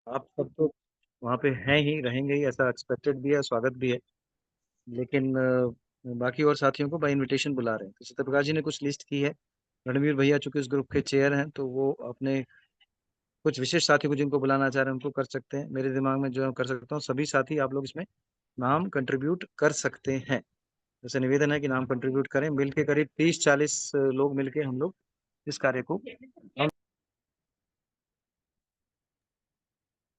आप सब तो वहाँ पे हैं ही, रहेंगे ही, ऐसा एक्सपेक्टेड भी है, स्वागत भी है। लेकिन बाकी और साथियों को बाय इनविटेशन बुला रहे हैं। तो सत्यप्रकाश जी ने कुछ लिस्ट की है। रणवीर भैया चूंकि उस ग्रुप के चेयर हैं, तो वो अपने कुछ विशेष साथियों को जिनको बुलाना चाह रहे हैं उनको कर सकते हैं। मेरे दिमाग में जो है कर सकता हूँ, सभी साथी आप लोग इसमें नाम कंट्रीब्यूट कर सकते हैं। जैसे निवेदन है कि नाम कंट्रीब्यूट करें, मिलके करीब 30-40 लोग मिलके हम लोग इस कार्य को हम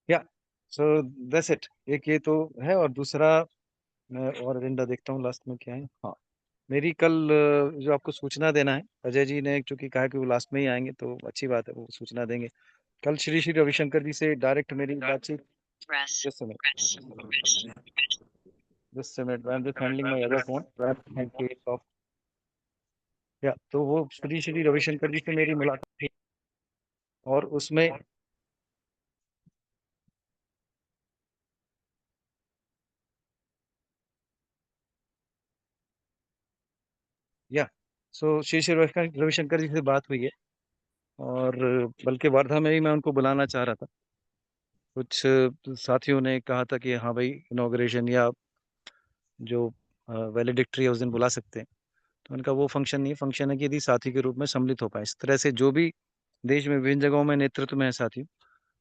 या सो दैट्स इट। एक ये तो है, और दूसरा मैं और एजेंडा देखता हूँ लास्ट में क्या है। हाँ, मेरी कल जो आपको सूचना देना है, अजय जी ने चूंकि कहा कि वो लास्ट में ही आएंगे, तो अच्छी बात है, वो सूचना देंगे। कल श्री श्री रविशंकर जी से डायरेक्ट मेरी बातचीत। Just just minute, I am just handling my other phone या। तो वो श्री श्री रविशंकर जी से मेरी मुलाकात थी, और उसमें या सो श्री श्री रविशंकर जी से बात हुई है। और बल्कि वर्धा में ही मैं उनको बुलाना चाह रहा था। कुछ साथियों ने कहा था कि हाँ भाई, इनॉग्रेशन या जो वैलेडिक्ट्री है उस दिन बुला सकते हैं। तो उनका वो फंक्शन नहीं है, फंक्शन है कि यदि साथी के रूप में सम्मिलित हो पाए। इस तरह से जो भी देश में विभिन्न जगहों में नेतृत्व में है साथी,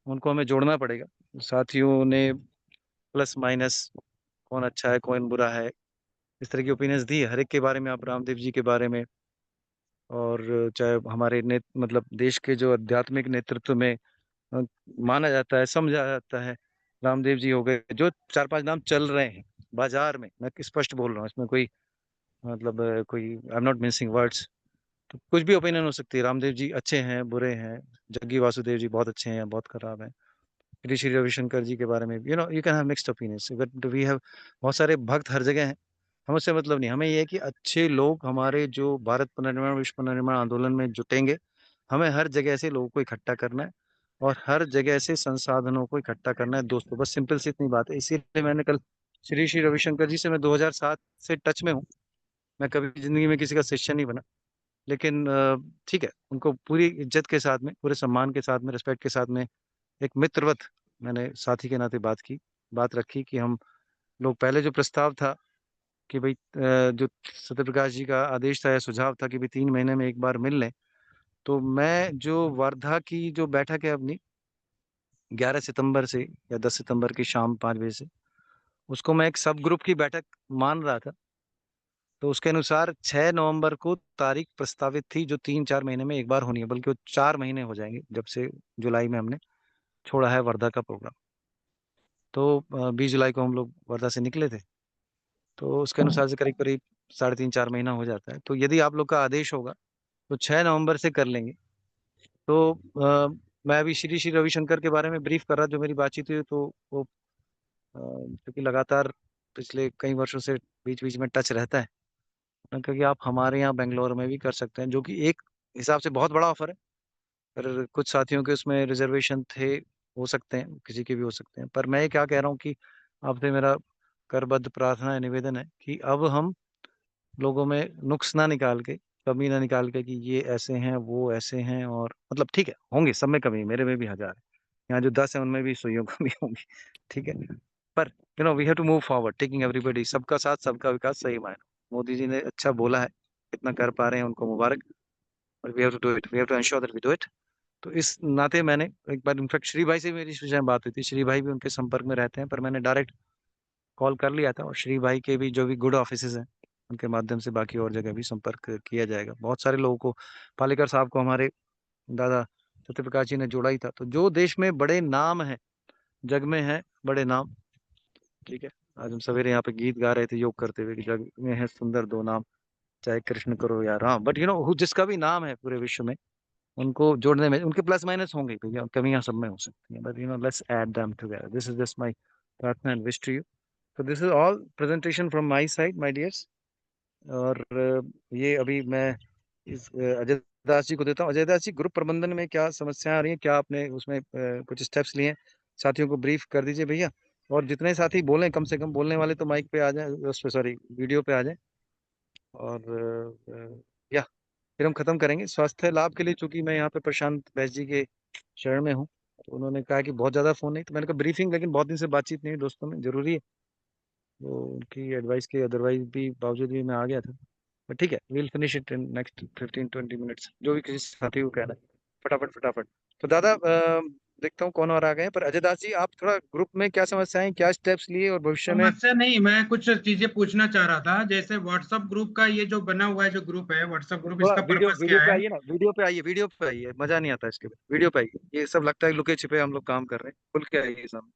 उनको हमें जोड़ना पड़ेगा। साथियों ने प्लस माइनस, कौन अच्छा है कौन बुरा है, इस तरह की ओपिनियंस दी है हर एक के बारे में। आप रामदेव जी के बारे में, और चाहे हमारे मतलब देश के जो आध्यात्मिक नेतृत्व में अ, माना जाता है, समझा जाता है, रामदेव जी हो गए। जो 4-5 नाम चल रहे हैं बाजार में, मैं स्पष्ट बोल रहा हूँ, इसमें कोई मतलब कोई I am not missing words. तो कुछ भी ओपिनियन हो सकती है। रामदेव जी अच्छे हैं, बुरे हैं, जग्गी वासुदेव जी बहुत अच्छे हैं, बहुत खराब हैं। श्री श्री रविशंकर जी के बारे में you can have mixed opinions, but we have बहुत सारे भक्त हर जगह हैं। हमें उससे मतलब नहीं, हमें ये है कि अच्छे लोग हमारे जो भारत पुनर्निर्माण विश्व पुनर्निर्माण आंदोलन में जुटेंगे। हमें हर जगह से लोगों को इकट्ठा करना है, और हर जगह से संसाधनों को इकट्ठा करना है दोस्तों। बस सिंपल सी इतनी बात है। इसीलिए मैंने कल श्री श्री रविशंकर जी से, मैं 2007 से टच में हूँ। मैं कभी जिंदगी में किसी का शिष्य नहीं बना, लेकिन ठीक है, उनको पूरी इज्जत के साथ में, पूरे सम्मान के साथ में, रिस्पेक्ट के साथ में, एक मित्रवत मैंने साथी के नाते बात रखी कि हम लोग, पहले जो प्रस्ताव था कि भाई जो सत्यप्रकाश जी का आदेश था या सुझाव था कि भाई 3 महीने में एक बार मिल लें। तो मैं जो वर्धा की जो बैठक है अपनी 11 सितंबर से या 10 सितंबर की शाम 5 बजे से, उसको मैं एक सब ग्रुप की बैठक मान रहा था। तो उसके अनुसार 6 नवंबर को तारीख प्रस्तावित थी, जो 3-4 महीने में एक बार होनी है, बल्कि वो 4 महीने हो जाएंगे जब से जुलाई में हमने छोड़ा है वर्धा का प्रोग्राम। तो 20 जुलाई को हम लोग वर्धा से निकले थे। तो उसके अनुसार से करीब करीब 3.5-4 महीना हो जाता है। तो यदि आप लोग का आदेश होगा तो 6 नवंबर से कर लेंगे। तो मैं अभी श्री श्री रविशंकर के बारे में ब्रीफ कर रहा, जो मेरी बातचीत हुई, तो वो क्योंकि लगातार पिछले कई वर्षों से बीच बीच में टच रहता है। मैंने कहा कि आप हमारे यहाँ बेंगलोर में भी कर सकते हैं, जो कि एक हिसाब से बहुत बड़ा ऑफर है। पर कुछ साथियों के उसमें रिजर्वेशन थे, हो सकते हैं, किसी के भी हो सकते हैं। पर मैं ये क्या कह रहा हूँ कि आपसे मेरा करबद्ध प्रार्थना है, निवेदन है कि अब हम लोगों में नुक्स ना निकाल के, कमी ना निकाल के कि ये ऐसे हैं वो ऐसे हैं, और मतलब ठीक है, होंगे सब में कमी, मेरे में भी हजार है। यहाँ जो 10 है उनमें भी सुइयों कमी होंगी। ठीक है, पर we have to move forward, taking everybody, सबका साथ सबका विकास, सही मायने। मोदी जी ने अच्छा बोला है, कितना कर पा रहे हैं उनको मुबारक। और we have to do it, we have to ensure that we do it. तो इस नाते मैंने एक बार इनफैक्ट श्री भाई से मेरी इस विषय में बात हुई थी। श्री भाई भी उनके संपर्क में रहते हैं, पर मैंने डायरेक्ट कॉल कर लिया था। और श्री भाई के भी जो भी गुड ऑफिसेज हैं, उनके माध्यम से बाकी और जगह भी संपर्क किया जाएगा। बहुत सारे लोगों को, पालेकर साहब को हमारे दादा सत्यप्रकाश जी ने जोड़ा ही था। तो जो देश में बड़े नाम हैं, जग में हैं बड़े नाम, ठीक है। आज हम सवेरे यहाँ पे गीत गा रहे थे योग करते हुए कि जग में है सुंदर दो नाम, चाहे कृष्ण करो या राम। बट जिसका भी नाम है पूरे विश्व में, उनको जोड़ने में, उनके प्लस माइनस होंगे भैया, कमियां सब में हो सकती हैं, but let's add them together. This is just my प्रार्थना एंड विश टू यू। तो this is all presentation from my side, my dears. और ये अभी मैं इस अजय दास जी को देता हूँ। अजय दास जी, ग्रुप प्रबंधन में क्या समस्याएं आ रही हैं, क्या आपने उसमें कुछ स्टेप्स लिए हैं? साथियों को ब्रीफ कर दीजिए भैया। और जितने साथी बोलें, कम से कम बोलने वाले तो माइक पे आ जाएं, उस पे सॉरी वीडियो पे आ जाएं। और या फिर हम खत्म करेंगे। स्वास्थ्य लाभ के लिए, चूंकि मैं यहाँ पे प्रशांत बैस जी के शरण में हूँ, तो उन्होंने कहा कि बहुत ज़्यादा फ़ोन नहीं, तो मैंने कहा ब्रीफिंग, लेकिन बहुत दिन से बातचीत नहीं हुई दोस्तों में, ज़रूरी है। वो उनकी एडवाइस के अदरवाइज भी बावजूद भी मैं आ गया था। बट ठीक है, will finish it in next 15-20 minutes, जो भी किसी साथी को कहना है, फटाफट फटाफट। तो दादा देखता हूँ कौन और आ गए हैं, पर अजय दास जी आप थोड़ा ग्रुप में क्या समस्याएं, क्या स्टेप्स लिए और भविष्य में। समस्या नहीं, मैं कुछ चीजें पूछना चाह रहा था। जैसे व्हाट्सएप ग्रुप का ये जो बना हुआ है, जो ग्रुप है व्हाट्सएप ग्रुप, थोड़ा इसका वीडियो पर्पस वीडियो क्या पे है? आइए ना, वीडियो पे आइए, वीडियो पे आइए, मजा नहीं आता इसके में, वीडियो पे आइए, ये सब लगता है लुके छिपे हम लोग काम कर रहे हैं, खुल के आइए सामने।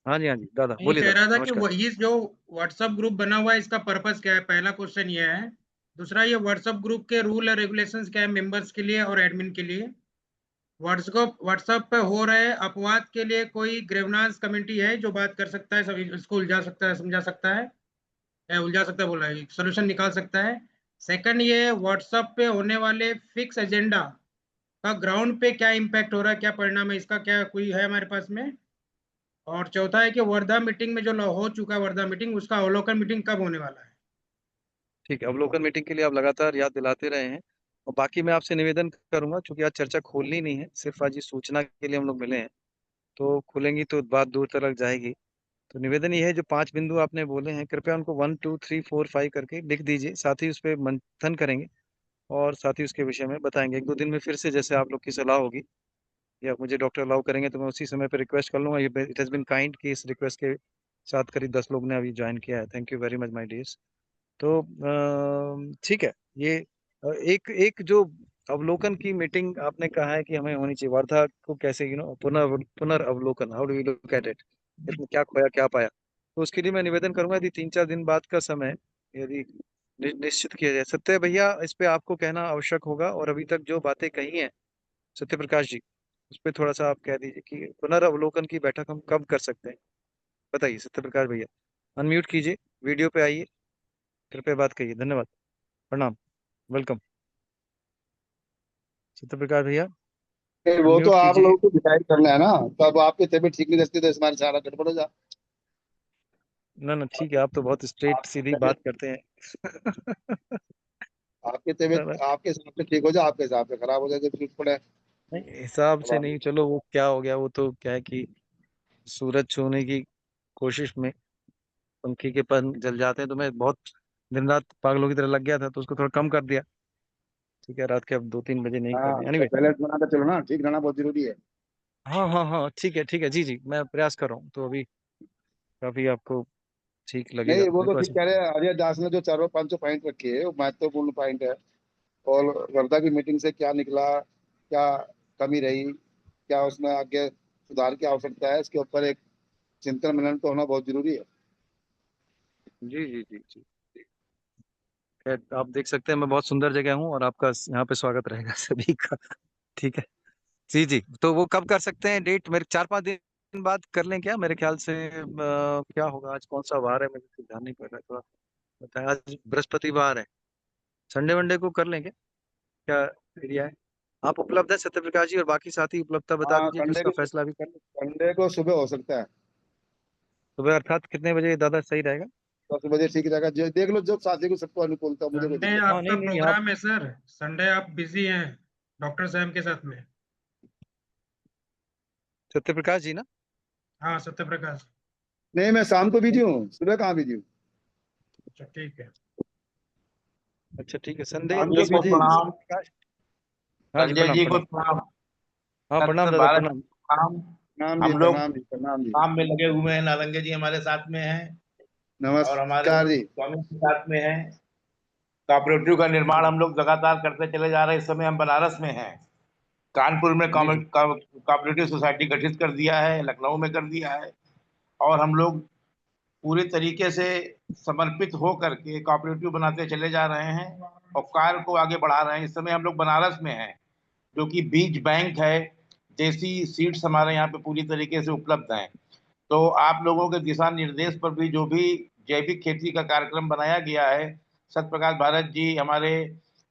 हाँ जी दादा, ये बोलिए कह दादा, रहा था कि नमस्कार। ये जो व्हाट्सएप ग्रुप बना हुआ है, इसका पर्पस क्या है? पहला क्वेश्चन ये है। दूसरा, ये व्हाट्सएप ग्रुप के रूल और रेगुलेशंस क्या है मेंबर्स के लिए और एडमिन के लिए? व्हाट्सएप पे हो रहे अपवाद के लिए कोई ग्रीवेंस कमेटी है जो बात कर सकता है, सब इसको उलझा सकता है, समझा सकता है, या उलझा सकता है बोला है, सोल्यूशन निकाल सकता है। सेकंड, ये व्हाट्सएप पे होने वाले फिक्स एजेंडा का ग्राउंड पे क्या इम्पैक्ट हो रहा है, क्या परिणाम है इसका, क्या कोई है हमारे पास में? और चौथा है कि वर्धा मीटिंग में जो हो चुका है वर्धा मीटिंग, उसका अवलोकन मीटिंग कब होने वाला है? ठीक है, अवलोकन मीटिंग के लिए आप लगातार याद दिलाते रहे हैं। और बाकी मैं आपसे निवेदन करूंगा, क्योंकि आज चर्चा खोलनी नहीं है, सिर्फ आज ये सूचना के लिए हम लोग मिले हैं, तो खुलेंगी तो बात दूर तक जाएगी। तो निवेदन ये है, जो 5 बिंदु आपने बोले हैं, कृपया उनको 1 2 3 4 5 करके लिख दीजिए, साथ ही उस पर मंथन करेंगे और साथ ही उसके विषय में बताएंगे। 1-2 दिन में फिर से जैसे आप लोग की सलाह होगी या मुझे डॉक्टर अलाउ करेंगे, तो मैं उसी समय पर रिक्वेस्ट कर लूंगा। ये इट हैज़ बीन काइंड कि इस रिक्वेस्ट के साथ करीब 10 लोग ने अभी ज्वाइन किया है। Thank you very much my dears. तो ठीक है, ये एक एक जो अवलोकन की मीटिंग आपने कहा है कि हमें होनी चाहिए, वर्धा को कैसे पुनर्अवलोकन, how do we look at it, इसमें क्या खोया क्या पाया। तो उसके लिए मैं निवेदन करूंगा, यदि 3-4 दिन बाद का समय यदि निश्चित किया जाए। सत्य भैया, इस पे आपको कहना आवश्यक होगा, और अभी तक जो बातें कही हैं सत्य प्रकाश जी, उस पर थोड़ा सा आप कह दीजिए कि पुनर्अवलोकन की बैठक हम कब कर सकते हैं। बताइए सत्य प्रकाश भैया, अनम्यूट कीजिए, वीडियो पे आइए, कृपया बात कहिए। धन्यवाद, प्रणाम, वेलकम। सत्य प्रकाश भैया, नहीं, वो तो अनम्यूट आप कीजिए। लोगों को डिसाइड करना है ना। तो अब आपकी तबीयत ठीक नहीं रहती तो हमारे सारा गड़बड़ हो जा। ना ना ठीक है, आप तो बहुत स्ट्रेट आपकी सीधी तबीयत बात करते हैं। आपकी ना, तबीयत ना, आपके हिसाब से ठीक हो जाए, आपके हिसाब से खराब हो जाए, जब ठीक पड़े। नहीं हिसाब अब से आप नहीं, चलो वो क्या हो गया, वो तो क्या है कि सूरज छूने की कोशिश में पंखी के पंख जल जाते हैं, तो मैं बहुत दिन रात पागलों की तरह लग गया था, तो उसको थोड़ा कम कर दिया। ठीक है, रात के अब 2-3 बजे नहीं हाँ, करनी, तो एनीवे। बैलेंस बना कर चलो ना, ठीक रहना बहुत जरूरी है। हाँ हाँ हाँ, ठीक है, जी जी, मैं प्रयास कर रहा हूँ, तो अभी काफी आपको ठीक लगेगा, नहीं, वो मेरे तो को ठीक ऐसा। कह रहे हैं, अजय दास ने जो 4-5 पॉइंट रखे है वो महत्वपूर्ण पॉइंट है। और वर्धा की मीटिंग से क्या निकला, क्या कमी रही, क्या उसमें आगे सुधार की आवश्यकता है, इसके ऊपर एक चिंतन मनन तो होना बहुत जरूरी है। जी जी जी जी। खैर, आप देख सकते हैं मैं बहुत सुंदर जगह हूँ, और आपका यहाँ पे स्वागत रहेगा सभी का। ठीक है, जी जी। तो वो कब कर सकते हैं डेट, मेरे 4-5 दिन बाद कर लें क्या, मेरे ख्याल से क्या होगा, आज कौन सा वार है मुझे तो ध्यान नहीं पड़ रहा है, थोड़ा बताएं। आज बृहस्पतिवार है, संडे वनडे को कर लेंगे क्या, एरिया है। आप उपलब्ध है सत्य प्रकाश जी, और बाकी साथी उपलब्धता बता हाँ, दीजिए, कि उसका फैसला भी कर लें। संडे को सुबह हो सकता है। सुबह अर्थात कितने बजे दादा सही रहेगा। 10 बजे ठीक रहेगा, जो देख लो, जब साथी को सबको अनुकूलता हो, मुझे कोई संडे दिक्कत नहीं। हाँ आपका नहीं नहीं, आप प्रोग्राम है सर? संडे आप बिजी हैं डॉक्टर साहब के साथ में? सत्य प्रकाश जी ना। हाँ, सत्य प्रकाश। नहीं, मैं शाम को बिजी हूँ, सुबह कहाँ बिजी हूँ। अच्छा ठीक है। अच्छा ठीक है, संडे शाम संजय को को बिजी। बृहस्पति प्रणाम। प्रकाश। हाँ जी, संजय प्रणाम जी को प्रणाम। प्रणाम। हाँ प्रणाम सत्य दादा, भारत प्रणाम। प्रणाम। प्रणाम जी, हम लोग प्रणाम जी, प्रणाम जी। काम में लगे हुए हैं, नारंगे जी हमारे साथ में हैं और हमारे नमस्कार जी। स्वामी जी साथ में हैं। कोऑपरेटिव का निर्माण हम लोग लगातार करते चले जा रहे हैं। इस समय हम बनारस में हैं, कानपुर में जी जी कोऑपरेटिव सोसाइटी गठित कर दिया है, लखनऊ में कर दिया है। और हम लोग पूरे तरीके से समर्पित हो करके कोऑपरेटिव बनाते चले जा रहे हैं और कार्य को आगे बढ़ा रहे हैं। इस समय हम लोग बनारस में हैं, जो कि बीज बैंक है। देसी सीड्स हमारे यहाँ पे पूरी तरीके से उपलब्ध हैं। तो आप लोगों के दिशा निर्देश पर भी जो भी जैविक खेती का कार्यक्रम बनाया गया है, सत्य प्रकाश भारत जी, हमारे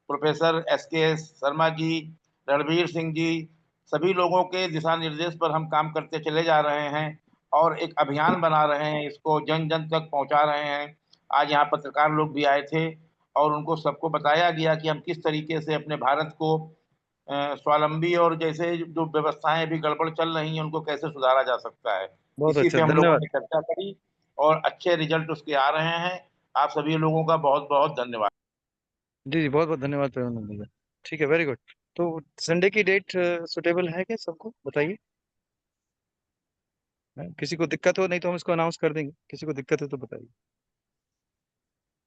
प्रोफेसर SKS शर्मा जी, रणवीर सिंह जी, सभी लोगों के दिशा निर्देश पर हम काम करते चले जा रहे हैं और एक अभियान बना रहे हैं, इसको जन जन तक पहुंचा रहे हैं। आज यहाँ पत्रकार लोग भी आए थे और उनको सबको बताया गया कि हम किस तरीके से अपने भारत को स्वावलंबी और जैसे जो व्यवस्थाएं अभी गड़बड़ चल रही हैं उनको कैसे सुधारा जा सकता है, बहुत इसी अच्छा, पे हम लोगों धन्यवाद। ने चर्चा करी और अच्छे रिजल्ट उसके आ रहे हैं। आप सभी लोगों का बहुत बहुत धन्यवाद। जी जी, बहुत बहुत धन्यवाद प्रबंधन भैया। ठीक है, वेरी गुड। तो संडे की डेट सुटेबल है क्या, सबको बताइए। किसी को दिक्कत हो, नहीं तो हम इसको अनाउंस कर देंगे, किसी को दिक्कत है तो बताइए।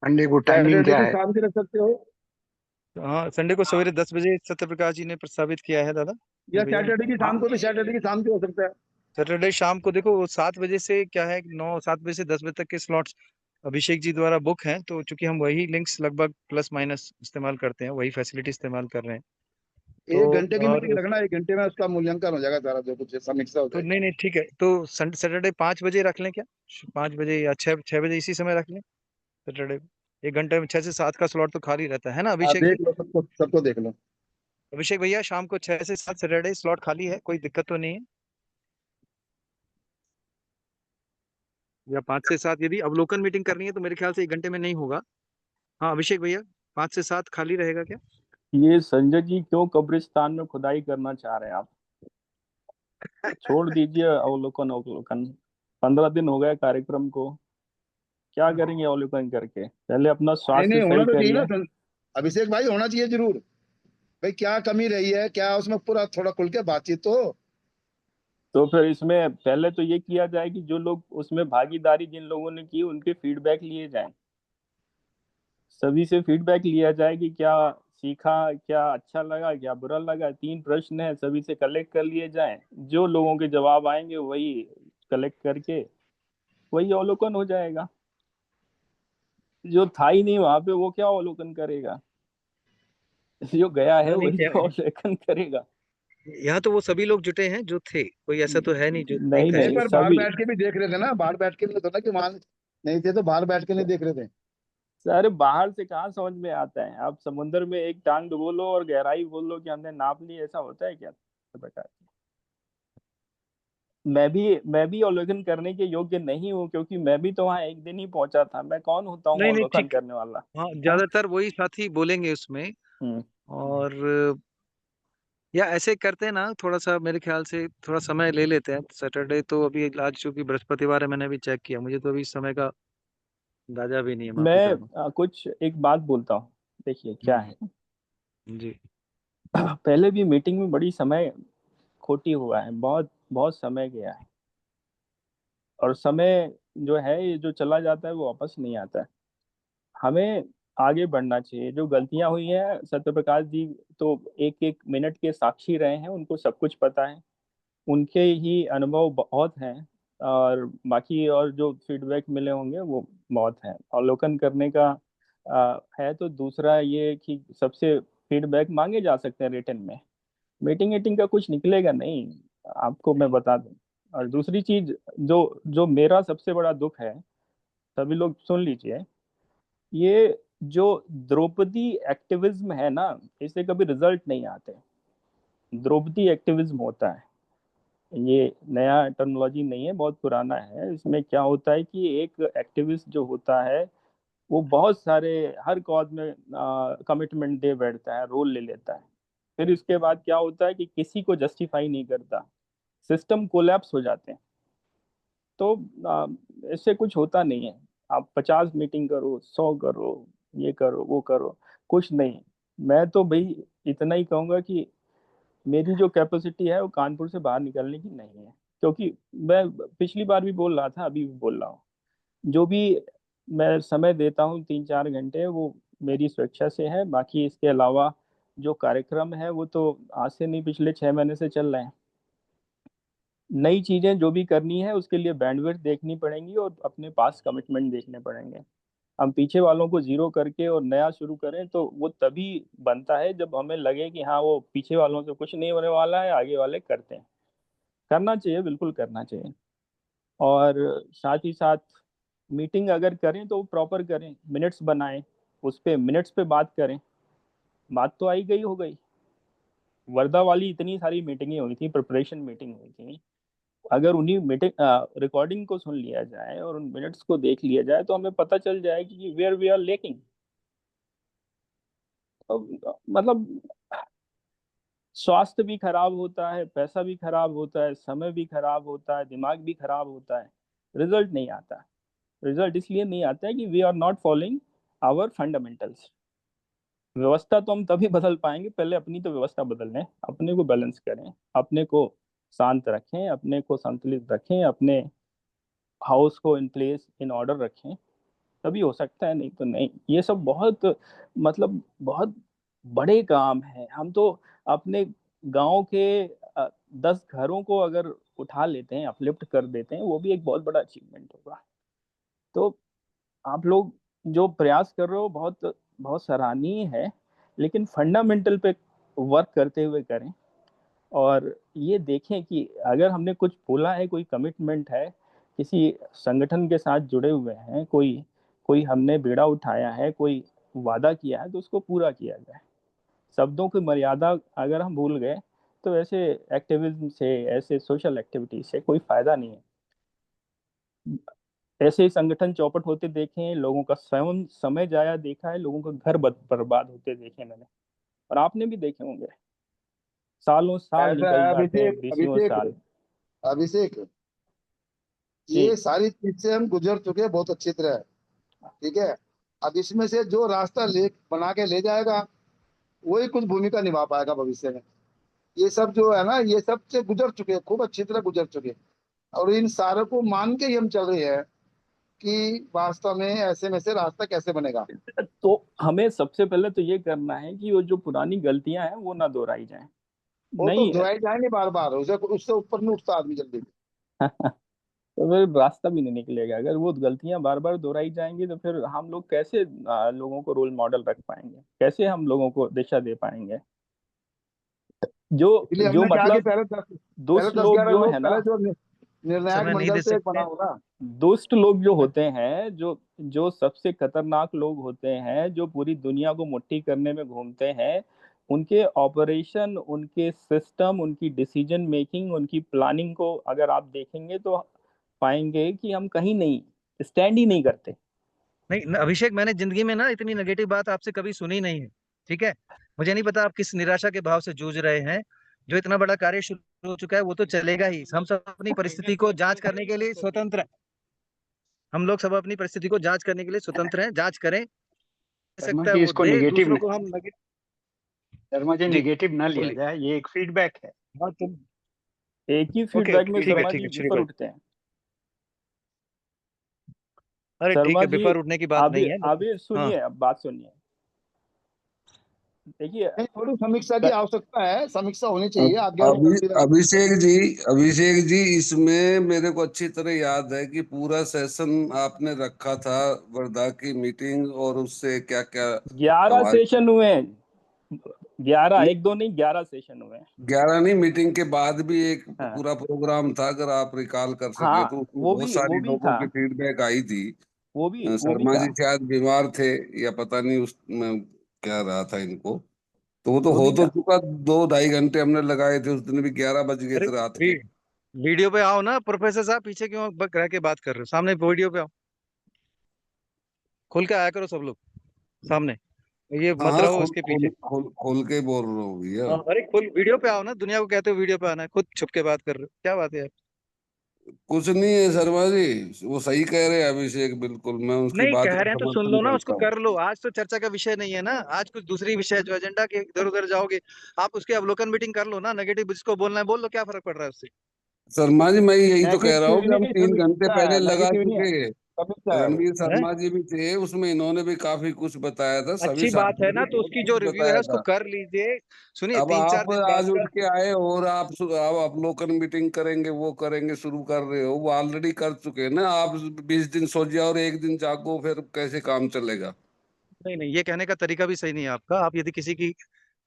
मंडे को टाइमिंग सैटरडे क्या को है? शाम के रख सकते हो, हाँ, संडे को सवेरे 10 बजे सत्य प्रकाश जी ने प्रस्तावित किया है दादा, कि या भैया सैटरडे की शाम को, तो सैटरडे की शाम को हो सकता है। सैटरडे शाम को देखो 7 बजे से क्या है, 7 बजे से 10 बजे तक के स्लॉट्स अभिषेक जी द्वारा बुक हैं, तो चूंकि हम वही लिंक्स लगभग प्लस माइनस इस्तेमाल करते हैं, वही फैसिलिटी इस्तेमाल कर रहे हैं। तो 1 घंटे की और मीटिंग रखना, 1 घंटे में उसका मूल्यांकन हो जाएगा सारा, जो कुछ समीक्षा हो तो जाएगी। नहीं नहीं, ठीक है, तो सैटरडे 5 बजे रख लें क्या? 5 बजे या 6 बजे इसी समय रख लें सैटरडे। 1 घंटे में 6 से 7 का स्लॉट तो खाली रहता है ना अभिषेक जी? देख लो, सबको सबको देख लो। अभिषेक भैया, शाम को 6 से 7 सैटरडे स्लॉट खाली है, कोई दिक्कत तो नहीं है? या 5 से 7 यदि अवलोकन मीटिंग करनी है तो मेरे ख्याल से 1 घंटे में नहीं होगा। हाँ अभिषेक भैया, 5 से 7 खाली रहेगा क्या? ये संजय जी क्यों कब्रिस्तान में खुदाई करना चाह रहे हैं आप? छोड़ दीजिए अवलोकन अवलोकन। 15 दिन हो गए कार्यक्रम को, क्या करेंगे अवलोकन करके? पहले अपना नहीं स्वास्थ्य नहीं, होना सही तो चाहिए करिए। ना अभिषेक भाई, होना चाहिए जरूर। भाई क्या कमी रही है, क्या उसमें पूरा थोड़ा खुल के बातचीत तो हो। तो फिर इसमें पहले तो ये किया जाए कि जो लोग उसमें भागीदारी जिन लोगों ने की उनके फीडबैक लिए जाएं, सभी से फीडबैक लिया जाए कि क्या सीखा, क्या अच्छा लगा, क्या बुरा लगा। 3 प्रश्न है, सभी से कलेक्ट कर लिए जाएं। जो लोगों के जवाब आएंगे वही कलेक्ट करके वही अवलोकन हो जाएगा। जो था ही नहीं वहां पे वो क्या अवलोकन करेगा? जो गया है नहीं वही क्या, तो अवलोकन करेगा। यहाँ तो वो सभी लोग जुटे हैं जो थे, कोई ऐसा तो है नहीं जो नहीं नहीं था नहीं, नहीं इसमें। पर बाहर सभी। बैठ के भी देख रहे थे ना, बाहर बैठ के भी तो था कि वहां नहीं थे, तो बाहर बैठ के नहीं देख रहे थे। सर बाहर से कहाँ समझ में आता है? आप समुद्र में एक टांग बोलो और गहराई बोलो कि हमने नाप ली, ऐसा होता है क्या? बेटा, मैं भी अवलोकन करने के योग्य नहीं हूँ, क्योंकि मैं भी तो वहाँ एक दिन ही पहुंचा था। मैं कौन होता हूँ नहीं नहीं, अवलोकन ठीक। करने वाला? हाँ, हाँ? ज्यादातर वही साथी बोलेंगे उसमें। हम्म। और या ऐसे करते हैं ना, थोड़ा सा मेरे ख्याल से थोड़ा समय ले लेते हैं सैटरडे तो। अभी आज चूंकि बृहस्पतिवार है, मैंने भी चेक किया, मुझे तो अभी समय का अंदाजा भी नहीं है, माफी मैं चाहता हूँ। कुछ एक बात बोलता हूँ। देखिए क्या है, जी। पहले भी मीटिंग में बड़ी समय खोटी हुआ है, बहुत बहुत समय गया है। और समय जो है ये जो चला जाता है वो वापस नहीं आता है। हमें आगे बढ़ना चाहिए। जो गलतियां हुई हैं, सत्य प्रकाश जी तो एक एक मिनट के साक्षी रहे हैं, उनको सब कुछ पता है, उनके ही अनुभव बहुत हैं। और बाकी और जो फीडबैक मिले होंगे वो बहुत हैं। अवलोकन करने का है तो दूसरा ये कि सबसे फीडबैक मांगे जा सकते हैं रिटर्न में। मीटिंग वीटिंग का कुछ निकलेगा नहीं, आपको मैं बता दूं। और दूसरी चीज, जो जो मेरा सबसे बड़ा दुख है, सभी लोग सुन लीजिए, ये जो द्रौपदी एक्टिविज्म है ना, इससे कभी रिजल्ट नहीं आते। द्रौपदी एक्टिविज्म होता है, ये नया टर्मिनोलॉजी नहीं है, बहुत पुराना है। इसमें क्या होता है कि एक एक्टिविस्ट जो होता है वो बहुत सारे हर कॉज में कमिटमेंट दे बैठता है, रोल ले लेता है। फिर इसके बाद क्या होता है कि किसी को जस्टिफाई नहीं करता, सिस्टम कोलैप्स हो जाते हैं। तो इससे कुछ होता नहीं है। आप 50 मीटिंग करो, 100 करो, ये करो वो करो, कुछ नहीं। मैं तो भाई इतना ही कहूंगा कि मेरी जो कैपेसिटी है वो कानपुर से बाहर निकलने की नहीं है। क्योंकि मैं पिछली बार भी बोल रहा था, अभी भी बोल रहा हूँ, जो भी मैं समय देता हूँ 3-4 घंटे, वो मेरी स्वेच्छा से है। बाकी इसके अलावा जो कार्यक्रम है वो तो आज से नहीं, पिछले 6 महीने से चल रहे हैं। नई चीजें जो भी करनी है उसके लिए बैंडविड्थ देखनी पड़ेंगी और अपने पास कमिटमेंट देखने पड़ेंगे। हम पीछे वालों को जीरो करके और नया शुरू करें तो वो तभी बनता है जब हमें लगे कि हाँ वो पीछे वालों से कुछ नहीं होने वाला है, आगे वाले करते हैं। करना चाहिए, बिल्कुल करना चाहिए। और साथ ही साथ मीटिंग अगर करें तो प्रॉपर करें, मिनट्स बनाएं, उस पे मिनट्स पे बात करें। बात तो आई गई हो गई। वर्धा वाली इतनी सारी मीटिंगें हुई थी, प्रिपरेशन मीटिंग हुई थी। अगर उन्हीं मीटिंग रिकॉर्डिंग को सुन लिया जाए और उन मिनट्स को देख लिया जाए तो हमें पता चल जाएगी कि वेयर वी आर लेकिंग। मतलब स्वास्थ्य भी खराब होता है, पैसा भी खराब होता है, समय भी खराब होता है, दिमाग भी खराब होता है, रिजल्ट नहीं आता। रिजल्ट इसलिए नहीं आता है कि we are not following our fundamentals. व्यवस्था तो हम तभी बदल पाएंगे, पहले अपनी तो व्यवस्था बदल लें, अपने को बैलेंस करें, अपने को शांत रखें, अपने को संतुलित रखें, अपने हाउस को इन प्लेस इन ऑर्डर रखें, तभी हो सकता है, नहीं तो नहीं। ये सब बहुत मतलब बहुत बड़े काम हैं। हम तो अपने गांव के 10 घरों को अगर उठा लेते हैं, अपलिफ्ट कर देते हैं, वो भी एक बहुत बड़ा अचीवमेंट होगा। तो आप लोग जो प्रयास कर रहे हो बहुत बहुत सराहनीय है, लेकिन फंडामेंटल पे वर्क करते हुए करें। और ये देखें कि अगर हमने कुछ बोला है, कोई कमिटमेंट है, किसी संगठन के साथ जुड़े हुए हैं, कोई कोई हमने बीड़ा उठाया है, कोई वादा किया है, तो उसको पूरा किया जाए। शब्दों की मर्यादा अगर हम भूल गए तो ऐसे एक्टिविज्म से, ऐसे सोशल एक्टिविटी से कोई फायदा नहीं है। ऐसे ही संगठन चौपट होते देखे हैं, लोगों का स्वयं समय जाया देखा है, लोगों का घर बर्बाद होते देखे मैंने, और आपने भी देखे होंगे। सालों साल ऐसा निकल है जाते हैं, अभिषेक, 20 साल। अभिषेक, जी। ये सारी चीज से हम गुजर चुके हैं बहुत अच्छी तरह। ठीक है, अब इसमें से जो रास्ता ले बना के ले जाएगा वही कुछ भूमिका निभा पाएगा भविष्य में। ये सब जो है ना, ये सब से गुजर चुके हैं, खूब अच्छी तरह गुजर चुके हैं, और इन सारों को मान के ही हम चल रहे हैं कि वास्तव में ऐसे में से रास्ता कैसे बनेगा। तो हमें सबसे पहले तो ये करना है कि वो जो पुरानी गलतियां हैं वो ना दोहराई जाएं। वो तो नहीं दोहराई जाएंगे बार बार, उसे उससे ऊपर नहीं उठता आदमी जल्दी। तो फिर रास्ता भी नहीं निकलेगा। अगर वो गलतियां बार बार दोहराई जाएंगी तो फिर हम लोग कैसे लोगों को रोल मॉडल रख पाएंगे, कैसे हम लोगों को दिशा दे पाएंगे। जो इसलिए जो हमने कहा कि मतलब पहले दुष्ट दस लोग ग्यारह जो लोग है ना, पहले जो सर निर्णायक मैं नहीं मंडल दे से एक बना सकते। होगा। दुष्ट लोग जो होते हैं, जो जो सबसे खतरनाक लोग होते हैं, जो पूरी दुनिया को मुट्ठी करने में घूमते हैं, उनके ऑपरेशन, उनके सिस्टम, उनकी डिसीजन मेकिंग, उनकी प्लानिंग को अगर आप देखेंगे तो पाएंगे कि हम कहीं नहीं स्टैंड ही नहीं करते। नहीं अभिषेक, मैंने जिंदगी में ना इतनी नेगेटिव बात आपसे कभी सुनी नहीं है। ठीक है, मुझे नहीं पता आप किस निराशा के भाव से जूझ रहे हैं। जो इतना बड़ा कार्य शुरू हो चुका है वो तो चलेगा ही। हम सब अपनी परिस्थिति को जांच करने के लिए स्वतंत्र हैं। हम लोग सब अपनी परिस्थिति को जांच करने के लिए स्वतंत्र हैं, जांच करें। दे शर्मा सकता है जी, वो इसको दे, नेगेटिव दूसरों न, को हम शर्मा जी जी नेगेटिव ना लिया बोलिए। जाए, ये एक फीडबैक है। हाँ तुम एक ही ओके फीडबैक ओके, में ठीक है शर्मा ठीक जी है, शुरू विफर कर। उठते हैं। अरे ठीक शर्मा है, जी बिफर उठने की बात अभी नहीं है अभी हाँ सुनिए, अब बात सुनिए। देखिए नहीं, थोड़ी समीक्षा की आवश्यकता है, समीक्षा होनी चाहिए, आज्ञा भी अभी चलती रहती अभिषेक जी इसमें मेरे को अच्छी तरह याद है कि पूरा सेशन आपने रखा था वर्धा की मीटिंग, और उससे क्या क्या 11 हमारे सेशन हुए हैं। 11, ये 1 2 नहीं, 11 सेशन हुए हैं। 11 नहीं, मीटिंग के बाद भी एक हाँ पूरा प्रोग्राम था, अगर आप रिकॉल कर सके हाँ, तो उसमें बहुत वो सारी भी लोगों था, की फीडबैक आई थी। वो भी शर्मा था, जी शायद बीमार थे या पता नहीं उसमें क्या रहा था इनको, तो वो तो वो हो भी तो था। चुका। 2 ढाई घंटे हमने लगाए थे उस दिन भी, 11 बज गए अरे थे रात के। वीडियो पे आओ ना प्रोफेसर साहब, पीछे क्यों रह के बात कर रहे हो? सामने वीडियो पे आओ, खुल के आया करो सब लोग सामने, ये हाँ मत हाँ, रहो खोल उसके खोल पीछे। खोल खोल के बोल रहा हूँ भैया। हाँ, अरे खुल वीडियो पे आओ ना, दुनिया को कहते हो वीडियो पे आना है, खुद छुप के बात कर रहे हो, क्या बात है यार। कुछ नहीं है शर्मा जी, वो सही कह रहे हैं अभिषेक, बिल्कुल मैं उसकी नहीं बात कह का रहे हैं तो सुन समर्थन लो ना, उसको करता हूँ। कर लो। आज तो चर्चा का विषय नहीं है ना, आज कुछ दूसरी विषय जो एजेंडा के इधर उधर जाओगे। आप उसके अवलोकन मीटिंग कर लो ना, नेगेटिव जिसको बोलना है बोल लो, क्या फर्क पड़ रहा है उससे। शर्मा जी मैं यही तो कह रहा हूँ कि नेगेटिव हम नहीं, 3 घंटे समीक्षा पहले है, लगा नेगेटिव नहीं है, चुके। समीक्षा है वो। रणवीर हैं? शर्मा जी भी थे उसमें, इन्होंने भी काफी कुछ बताया था, सभी अच्छी बात है साथियों ना, ने तो बहुत उसकी जो कुछ रिव्यू है बताया उसको था। कर लीजिए। सुनिए, अब तीन चार आप दिन बाद आज उठ का। के आए और आप अवलोकन मीटिंग करेंगे, वो करेंगे, शुरू कर रहे हो, वो ऑलरेडी कर चुके हैं ना आप। 20 दिन सो जाओ और एक दिन जागो, फिर कैसे काम चलेगा? नहीं नहीं, ये कहने का तरीका भी सही नहीं है आपका। आप यदि किसी की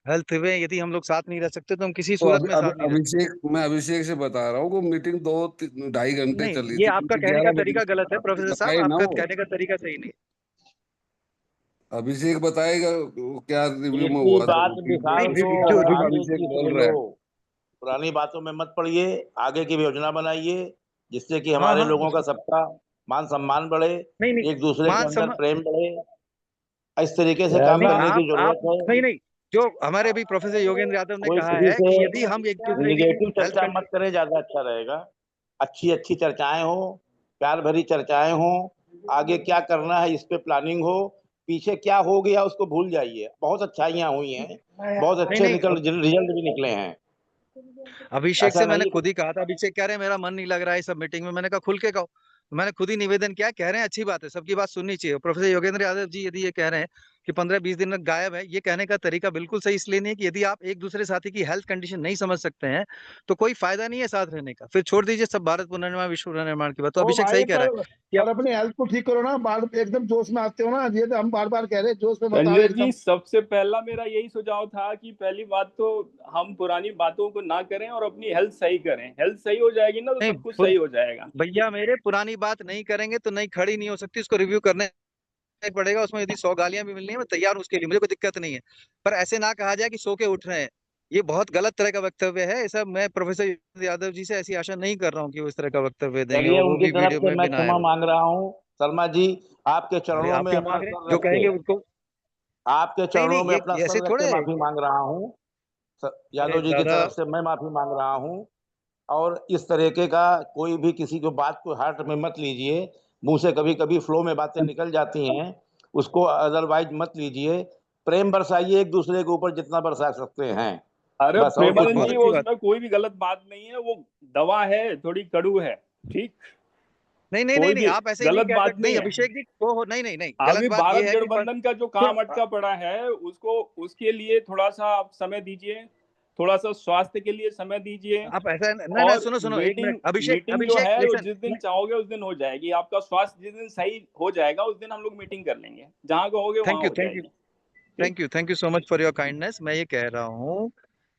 हेल्थ में यदि हम लोग साथ नहीं रह सकते तो हम किसी तो सूरत में साथ नहीं रह सकते। अभिषेक से बता रहा हूँ कि मीटिंग 2 ढाई घंटे नहीं, चली ये थी, आपका क्योंकि कहने का 11 बजे तरीका गलत है आपने प्रोफेसर साहब, बताए ना आपका वो। कहने का तरीका सही नहीं। अभिषेक बताएगा वो क्या रिव्यू में इसी हुआ था, बात वो नहीं विशाल फीडबैक को उसकी क्या सिर्फ आगे अभिषेक की बोल सुन रहा लो, है। पुरानी बातों में मत पड़िए, आगे की योजना बनाइए, जिससे कि हाँ हमारे हाँ लोगों का सबका मान सम्मान बढ़े, नहीं नहीं, एक दूसरे के मान अंदर सम्मान। प्रेम बढ़े। इस तरीके से काम नहीं शर्मा करने की आप जरूरत है। नहीं नहीं, जो हमारे भी प्रोफेसर योगेंद्र यादव ने कोई कहा किसी है कि से यदि हम एक दूसरे की निगेटिव हेल्थ चर्चा मत करें, ज्यादा अच्छा रहेगा। अच्छी अच्छी चर्चाएं हो, प्यार भरी चर्चाएं हो, आगे क्या करना है इस पे प्लानिंग हो, पीछे क्या हो गया उसको भूल जाइए। बहुत अच्छाइयां हुई हैं, बहुत नहीं अच्छे नहीं, रिजल्ट भी निकले हैं। अभिषेक ऐसा से मैंने नहीं खुद ही कहा था, अभिषेक कह रहे हैं मेरा मन नहीं लग रहा है सब मीटिंग में। मैंने कहा खुल के कहो, तो मैंने खुद ही निवेदन किया, कह रहे हैं अच्छी बात है, सबकी बात सुननी चाहिए। प्रोफेसर योगेंद्र यादव जी यदि ये कह रहे हैं कि 15-20 दिन में गायब है, ये कहने का तरीका बिल्कुल सही इसलिए नहीं है कि यदि आप एक दूसरे साथी की हेल्थ कंडीशन नहीं समझ सकते हैं तो कोई फायदा नहीं है साथ रहने का, फिर छोड़ दीजिए सब भारत पुनर्निर्माण विश्व पुनर्निर्माण की बात। तो ओ अभिषेक भाई सही कह रहा है कि पर अपनी हेल्थ को ठीक करो ना, बार एकदम जोश में आते हो ना, ये तो हम बार बार कह रहे हैं जोश में मत आओ संजय जी, एकदम। सबसे पहला मेरा यही सुझाव था कि पहली बात तो हम पुरानी बातों को ना करें और अपनी हेल्थ सही करें। हेल्थ सही हो जाएगी ना तो नहीं सब कुछ सही हो जाएगा। भैया मेरे, पुरानी बात नहीं करेंगे तो नई खड़ी नहीं हो सकती, उसको रिव्यू करने पड़ेगा। उसमें यदि 100 गालियां भी मिलनी है मैं तैयार हूं उसके लिए, मुझे कोई दिक्कत नहीं है। पर ऐसे ना कहा जाए कि सो के उठ रहे हैं, ये बहुत गलत तरह का वक्तव्य है। ऐसा मैं प्रोफेसर यादव जी से ऐसी आशा नहीं कर रहा हूँ कि वो इस तरह का वक्तव्य देंगे, चलिए, और वो उनकी भी तरफ वीडियो से में मैं बिना आए क्षमा हुए। मांग रहा हूँ। शर्मा जी, आपके अरे चरणों आप में क्यों अपना मांग रहे हैं? सर जो रख के, कहेंगे उसको। आपके नहीं चरणों नहीं, में अपना ये ऐसे सर रख के थोड़े। माफी मांग रहा हूँ। अरे यादव जी की दादा, तरफ से मैं माफी मांग रहा हूँ। और इस तरीके का कोई भी किसी को बात को हार्ट में मत लीजिए। मुंह से कभी कभी फ्लो में बातें निकल जाती हैं, उसको अदरवाइज मत लीजिए। प्रेम बरसाइए एक दूसरे के ऊपर जितना बरसा सकते हैं, अरे बस और कुछ प्रेमानंद बहुत जी, नहीं। अच्छी वो बात। उसमें कोई भी गलत बात नहीं है। वो दवा है, थोड़ी कड़ू है, ठीक। नहीं नहीं नहीं कोई नहीं, भी आप ऐसे ही नहीं गलत कह बात सकते। नहीं नहीं है। अभिषेक जी, वो हो नहीं नहीं नहीं, गलत अभी बात भारत ये है कि गठबंधन का जो काम अटका पड़ा है उसको, उसके लिए थोड़ा सा आप समय दीजिए, थोड़ा सा स्वास्थ्य के लिए समय दीजिए। आप ऐसा ना ना, और सुनो सुनो एक मिनट, मीटिंग अभिषेक मीटिंग जो अभिषेक है वो लिसन। जिस दिन चाहोगे उस दिन हो जाएगी। आपका स्वास्थ्य जिस दिन सही हो जाएगा उस दिन हम लोग मीटिंग कर लेंगे, जहां कहोगे वहां थैंक यू हो थैंक यू जाएगी। ठीक। Thank you so much for your kindness. मैं ये कह रहा हूँ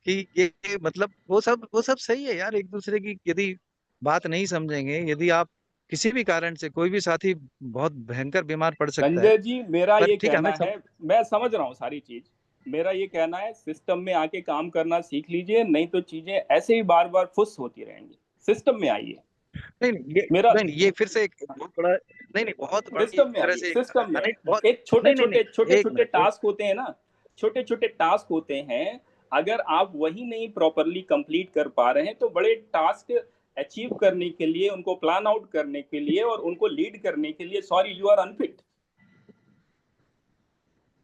कि ये मतलब वो सब सही है यार। एक दूसरे की यदि बात नहीं समझेंगे, यदि आप किसी भी कारण से, कोई भी साथी बहुत भयंकर बीमार पड़ सकता है, संजय जी, मेरा पर ये ठीक है हमें कहना है, मैं समझ रहा हूँ सारी चीज। मेरा ये कहना है, सिस्टम में आके काम करना सीख लीजिए, नहीं तो चीजें ऐसे ही बार बार फुस होती रहेंगी। सिस्टम में आइए। नहीं नहीं, ये मेरा नहीं नहीं, ये फिर से एक बहुत बड़ा, नहीं नहीं, बहुत बड़ी सिस्टम में तरह आइए, से सिस्टम में। नहीं बहुत। एक छोटे नहीं नहीं छोटे छोटे नहीं, एक छोटे मिनट। टास्क होते हैं ना, छोटे छोटे टास्क होते हैं। अगर आप वही नहीं प्रॉपरली कंप्लीट कर पा रहे हैं तो बड़े टास्क अचीव करने के लिए, उनको प्लान आउट करने के लिए और उनको लीड करने के लिए, सॉरी यू आर अनफिट।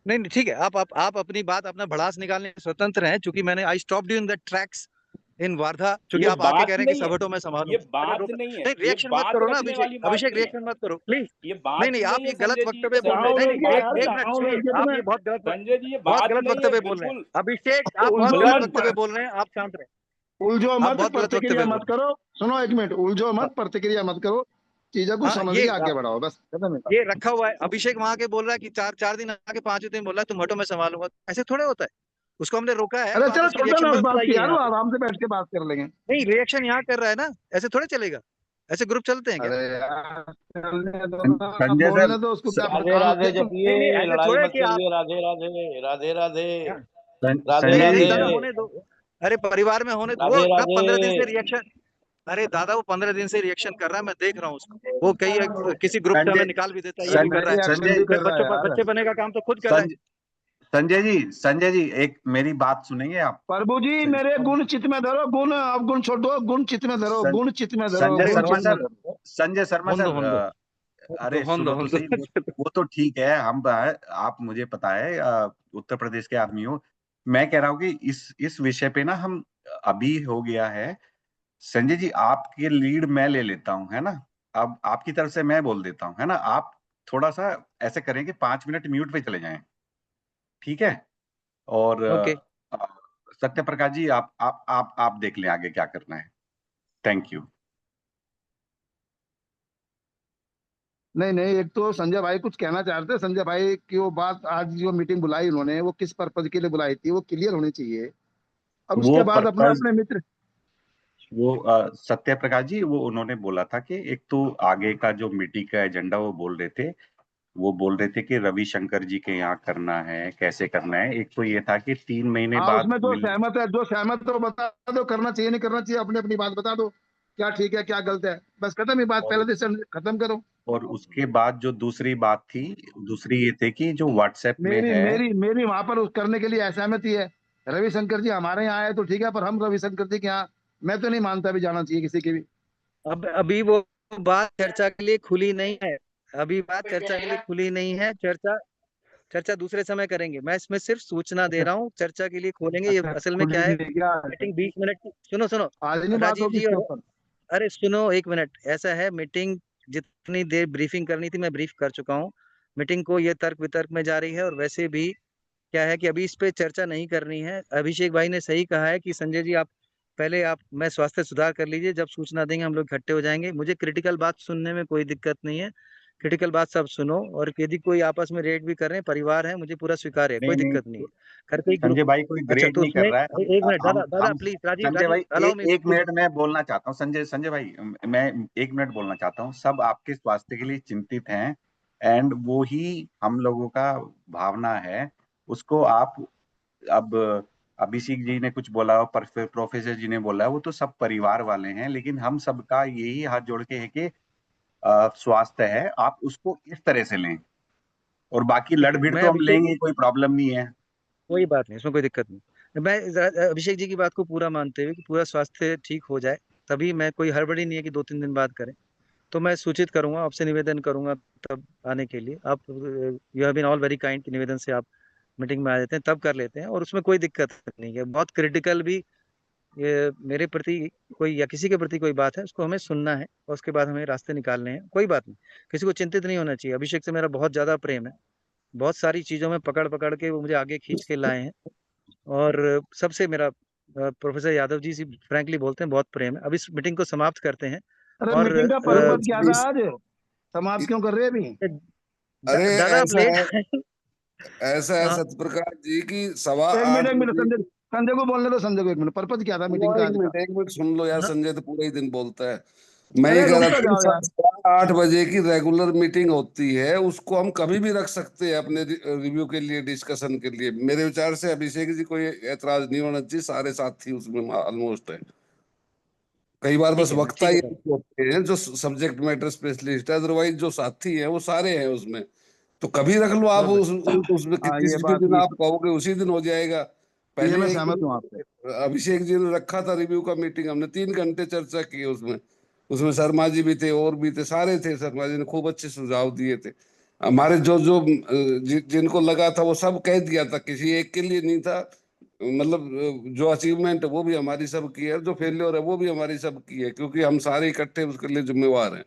नहीं नहीं ठीक है, आप अपनी बात, अपना भड़ास निकालने में स्वतंत्र हैं। चूंकि मैंने I stop due in the tracks इन वार्धा, क्योंकि ये आप आके कह बात रहे हैं कि नहीं है, सबटो मैं संभालूं, ये मैंने बात रोका नहीं है, नहीं। ये रिएक्शन मत बात करो ना रखने अभिषेक, वाली बात अभिषेक नहीं है। रिएक्शन मत करो प्लीज। ये नहीं बात नहीं, आप नहीं है ये गलत संजय जी। वक्तव्य बोल रहे हैं। राहुल नहीं हो नहीं, गया एक यार, एक मिनट राहुल सुनिए, ये तो आप मैं ये बहुत गलत, संजय जी, ये बहुत बात गलत नहीं है वक्तव्य बोल रहे हैं बिल्कुल। अभिषेक। आप बहुत उलझो गलत मत, वक्तव्य बोल रहे हैं, आप शांत रहे। उलझो आप मत, बहुत गलत प्रतिक्रिया वक्तव्य बोल मत रहे करो। सुनो एक मिनट, उलझो हैं। मत, प्रतिक्रिया मत करो, चीजों को हाँ समझ के आगे बढ़ाओ, बस खत्म है बात। ये रखा हुआ है। अभिषेक वहां के बोल रहा है कि चार चार दिन आके 5वें दिन बोल रहा है तुम हटो मैं संभालूंगा, ऐसे थोड़े होता है। उसको हमने रोका है, अरे तो आप चलो उसकी छोड़ो रिएक्शन ना उस मत बात की लाइए यार, यहाँ वो पे। आराम से बैठ के बात कर लेंगे। नहीं रिएक्शन यहाँ कर रहा है ना, ऐसे थोड़े चलेगा। ऐसे ग्रुप चलते हैं क्या? अरे यार चलने दो ना, संजय सर, बोलने दो उसको, क्या राधे काम राधे है तुम। नहीं नहीं, जपिए, ऐसे लड़ाई थोड़े मत कि आप, करिए। राधे राधे राधे राधे राधे नहीं नहीं संजय राधे दादा जी, होने दो। अरे परिवार में होने दो। वो राधे ना 15 दिन से राधे। रिएक्शन, अरे दादा वो 15 दिन से रिएक्शन कर रहा है, मैं देख रहा हूँ उसको। वो कई किसी ग्रुप से हमें संजय निकाल भी देता है, ये भी कर संजय रहा है। रिएक्शन संजय भी फिर कर रहा है यार। बच्चे बने का काम तो खुद कर रहा है। संजय संजय जी, एक मेरी बात सुनेंगे आप? प्रभु जी सं- मेरे गुण चित में धरो, गुण अब गुण छोड़ो, गुण चित में धरो, सं- गुण चित में धरो, संजय अरे गुण शर्मा चित में सर, धरो। संजय शर्मा होन दो सर, होन दो अरे होन दो सुनो तो होन सही। दो। वो तो ठीक है, आप मुझे पता है, उत्तर प्रदेश के आदमी हो। मैं कह रहा हूँ कि इस विषय पे ना हम, अभी हो गया है। संजय जी, आपके लीड मैं ले लेता हूँ, है ना? अब आपकी तरफ से मैं बोल देता हूँ, है ना? आप थोड़ा सा ऐसे करें कि 5 मिनट म्यूट पे चले जाएं, ठीक है? और ओके। सत्य प्रकाश जी, आप देख लें आगे क्या करना है। Thank you. नहीं नहीं, एक तो संजय भाई कुछ कहना चाहते हैं। संजय भाई की वो बात, आज जो मीटिंग बुलाई उन्होंने, वो किस पर्पज के लिए बुलाई थी वो क्लियर होनी चाहिए। और वो उसके बाद अपने पर्पस, अपने मित्र। वो सत्य प्रकाश जी, वो उन्होंने बोला था कि एक तो आगे का जो मीटिंग का एजेंडा वो बोल रहे थे। वो बोल रहे थे कि रविशंकर जी के यहाँ करना है, कैसे करना है। एक तो ये था कि 3 महीने हाँ, बाद उसमें जो मिल। सहमत है, जो सहमत है वो बता दो, करना चाहिए नहीं करना चाहिए, अपनी अपनी बात बता दो, क्या ठीक है क्या गलत है, बस खत्म ही बात, और पहले से खत्म करो। और उसके बाद जो दूसरी बात थी, दूसरी ये थी कि जो व्हाट्सएप में मेरी है, मेरी मेरी वहां पर करने के लिए असहमति है। रविशंकर जी हमारे यहाँ आए तो ठीक है, पर हम रविशंकर जी के यहाँ मैं तो नहीं मानता भी जाना चाहिए किसी की भी। अब अभी वो बात चर्चा के लिए खुली नहीं है। अभी बात चर्चा के लिए खुली नहीं है। चर्चा चर्चा दूसरे समय करेंगे। मैं इसमें सिर्फ सूचना दे अच्छा रहा हूँ, चर्चा के लिए खोलेंगे। ये अच्छा, असल में क्या है, खुलेगी क्या? मीटिंग 20 मिनट की। सुनो सुनो आज नहीं बात राजीव होगी जी इसके और ऊपर? अरे सुनो एक मिनट। ऐसा है, मीटिंग जितनी देर ब्रीफिंग करनी थी मैं ब्रीफ कर चुका हूँ। मीटिंग को ये तर्क वितर्क में जा रही है। और वैसे भी क्या है कि अभी इस पे चर्चा नहीं करनी है। अभिषेक भाई ने सही कहा है कि संजय जी आप पहले आप मैं स्वास्थ्य सुधार कर लीजिए, जब सूचना देंगे हम लोग इकट्ठे हो जाएंगे। मुझे क्रिटिकल बात सुनने में कोई दिक्कत नहीं है। क्रिटिकल बात सब सुनो, और यदि कोई आपस में रेट भी कर रहे हैं, परिवार है, मुझे पूरा स्वीकार है, कोई नहीं नहीं, दिक्कत नहीं है। करके ही ग्रुप। संजय भाई कोई अच्छा ग्रेड तो नहीं कर उसमें रहा है। एक मिनट दादा दादा हम प्लीज, राजीव संजय राजीव भाई अलाउ मी एक प्लीज। मिनट मैं बोलना चाहता हूँ। संजय भाई, मैं 1 मिनट बोलना चाहता हूँ। सब आपके स्वास्थ्य के लिए चिंतित हैं, एंड वो ही हम लोगों का भावना है। उसको आप अब अभिषेक जी ने कुछ बोला हो, प्रोफेसर जी ने बोला, वो तो सब परिवार वाले हैं, लेकिन हम सबका यही हाथ जोड़ के है कि स्वास्थ्य है, आप उसको इस तरह से लें, और बाकी ठीक है, लड़ भिड़ मैं तो हम अभिषेक लेंगे, कोई प्रॉब्लम नहीं है। कोई बात नहीं, इसमें कोई दिक्कत नहीं। मैं अभिषेक जी की बात को पूरा मानते हुए कि पूरा स्वास्थ्य ठीक हो जाए, तभी मैं, कोई हड़बड़ी नहीं है कि 2-3 दिन बाद करें। तो मैं सूचित करूंगा, आपसे निवेदन करूंगा तब आने के लिए। आप you have been all very kind, निवेदन से आप मीटिंग में आ जाते हैं, तब कर लेते हैं। और उसमें कोई दिक्कत नहीं है। बहुत क्रिटिकल भी ये मेरे प्रति कोई या किसी के प्रति कोई बात है, उसको हमें सुनना है और उसके बाद हमें रास्ते निकालने हैं। कोई बात नहीं, किसी को चिंतित नहीं होना चाहिए। अभिषेक से मेरा बहुत ज्यादा प्रेम है। बहुत सारी चीजों में पकड़ पकड़ के वो मुझे आगे खींच के लाए हैं। और सबसे मेरा प्रोफेसर यादव जी से फ्रैंकली बोलते हैं बहुत प्रेम है। अब इस मीटिंग को समाप्त करते हैं। अरे और मीटिंग का पर्पज क्या था इस, आज? समाप्त क्यों कर रहे हैं अभी? अरे दादा आप ऐसा लेट है, ऐसा है हाँ सतप्रकाश जी की सवा एक मिनट आठ एक मिनट, बजे संजय संजय को बोलने दो। संजय को एक मिनट, पर्पज क्या था मीटिंग का आज का? एक मिनट सुन लो यार, हाँ संजय तो पूरा ही दिन बोलता है। मैं ये अरे कह रुक रहा तो था कि जाओ यार। 8 बजे की रेगुलर मीटिंग होती है, उसको हम कभी भी रख सकते हैं अपने रिव्यू के लिए, डिस्कशन के लिए। मेरे विचार से अभिषेक जी कोई एतराज नहीं होना चाहिए, सारे साथी उसमें ऑलमोस्ट है। कई बार बस ठीक है, मैं वक्ता ठीक है ही सर। होते हैं जो सब्जेक्ट मैटर स्पेशलिस्ट है, अदरवाइज जो साथी हैं वो सारे हैं उसमें। तो कभी रख लो आप बहुत बढ़िया। हाँ उसमें ये किसी भी बात दिन आप कहोगे उसी दिन हो जाएगा। ये मैं पहले एक सहमत हूँ आपसे। दिन अभिषेक जी ने रखा था रिव्यू का मीटिंग, हमने 3 घंटे चर्चा की उसमें। उसमें शर्मा जी भी थे और भी थे, सारे थे। शर्मा जी ने खूब अच्छे सुझाव दिए थे। हमारे जो जो जिनको लगा था वो सब कह दिया था, किसी एक के लिए नहीं था। मतलब जो अचीवमेंट है वो भी हमारी सब की है, जो फेल्योर है वो भी हमारी सब की है, क्योंकि हम सारे इकट्ठे उसके लिए जिम्मेवार हैं।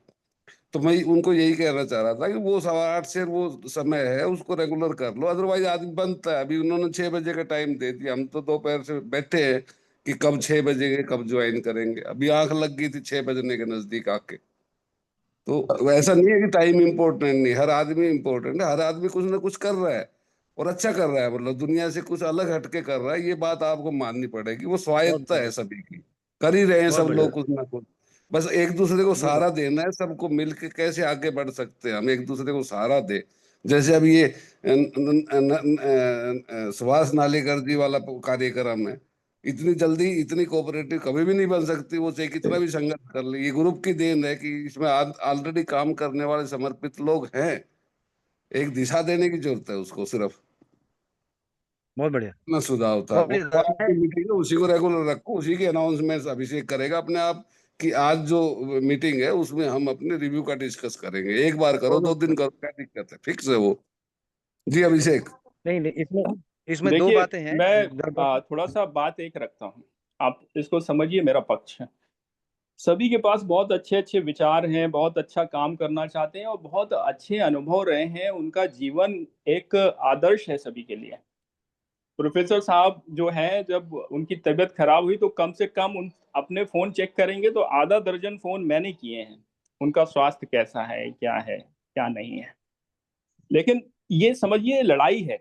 तो मैं उनको यही कहना चाह रहा था कि वो 8:15 से वो समय है, उसको रेगुलर कर लो, अदरवाइज आदमी बनता है। अभी उन्होंने 6 बजे का टाइम दे दिया, हम तो दोपहर से बैठे हैं कि कब 6 बजे कब ज्वाइन करेंगे। अभी आंख लग गई थी 6 बजने के नजदीक आके। तो ऐसा नहीं है कि टाइम इम्पोर्टेंट नहीं, हर आदमी इम्पोर्टेंट है, हर आदमी कुछ ना कुछ कर रहा है और अच्छा कर रहा है, मतलब दुनिया से कुछ अलग हटके कर रहा है। ये बात आपको माननी पड़ेगी, वो बहुत स्वायत्ता है बढ़िया। सभी की। कर ही रहे हैं बहुत सब बढ़िया। लोग कुछ ना कुछ। बस एक दूसरे को ये बात। सहारा देना है, सबको मिलके कैसे आगे बढ़ सकते हैं, हम एक दूसरे को सहारा दे। जैसे अब ये सुभाष नालेकर जी वाला कार्यक्रम है, इतनी जल्दी इतनी कोऑपरेटिव कभी भी नहीं बन सकती वो, चाहे कितना भी संघर्ष कर ले। ये ग्रुप की देन है कि इसमें ऑलरेडी काम करने वाले समर्पित लोग हैं। एक दिशा देने की जरूरत है उसको सिर्फ। बहुत बढ़िया। इतना सुझाव था बहुत वो। बढ़िया आज मैं की मीटिंग है उसी को रेगुलर रखो, उसी के अनाउंसमेंट अभिषेक करेगा अपने आप कि आज जो मीटिंग है उसमें हम अपने रिव्यू का डिस्कस करेंगे। एक बार करो, दोनों 2 दिन करो, क्या दिक्कत है, फिक्स है वो। जी अभिषेक। नहीं नहीं, इसमें इसमें दो देखिए, बातें हैं। मैं थोड़ा सा बात एक रखता हूँ, आप इसको समझिए मेरा पक्ष है। सभी के पास बहुत अच्छे अच्छे विचार हैं, बहुत अच्छा काम करना चाहते हैं और बहुत अच्छे अनुभव रहे हैं, उनका जीवन एक आदर्श है सभी के लिए। प्रोफेसर साहब जो हैं, जब उनकी तबीयत खराब हुई तो कम से कम उन अपने फोन चेक करेंगे तो आधा दर्जन फोन मैंने किए हैं, उनका स्वास्थ्य कैसा है क्या नहीं है। लेकिन ये समझिए लड़ाई है।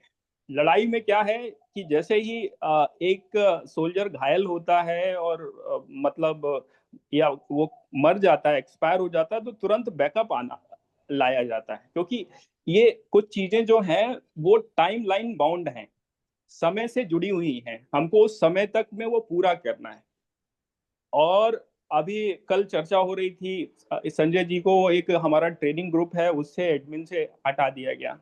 लड़ाई में क्या है कि जैसे ही एक सोल्जर घायल होता है और मतलब या वो मर जाता है, एक्सपायर हो जाता है, तो तुरंत बैकअप आना लाया जाता है, क्योंकि ये कुछ चीजें जो हैं वो टाइम लाइन बाउंड हैं, समय से जुड़ी हुई हैं, हमको उस समय तक में वो पूरा करना है। और अभी कल चर्चा हो रही थी, संजय जी को एक हमारा ट्रेनिंग ग्रुप है उससे एडमिन से हटा दिया गया,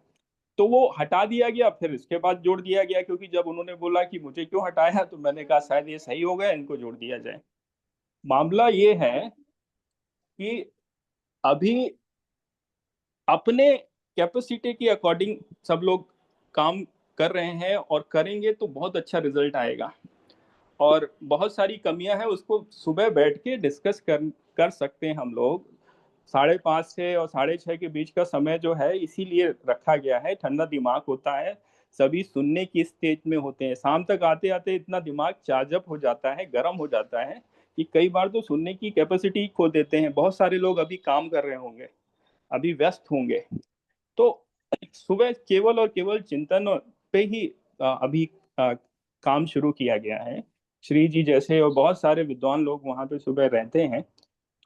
तो वो हटा दिया गया, फिर इसके बाद जोड़ दिया गया, क्योंकि जब उन्होंने बोला कि मुझे क्यों हटाया, तो मैंने कहा शायद ये सही हो गया, इनको जोड़ दिया जाए। मामला ये है कि अभी अपने कैपेसिटी के अकॉर्डिंग सब लोग काम कर रहे हैं, और करेंगे तो बहुत अच्छा रिजल्ट आएगा। और बहुत सारी कमियां हैं, उसको सुबह बैठ के डिस्कस कर सकते हैं हम लोग। 5:30 से और 6:30 के बीच का समय जो है इसीलिए रखा गया है, ठंडा दिमाग होता है, सभी सुनने की स्टेज में होते हैं। शाम तक आते आते इतना दिमाग चार्ज अप हो जाता है, गर्म हो जाता है कि कई बार तो सुनने की कैपेसिटी खो देते हैं। बहुत सारे लोग अभी काम कर रहे होंगे, अभी व्यस्त होंगे, तो सुबह केवल और केवल चिंतन पे ही अभी काम शुरू किया गया है। श्री जी जैसे और बहुत सारे विद्वान लोग वहां पे सुबह रहते हैं।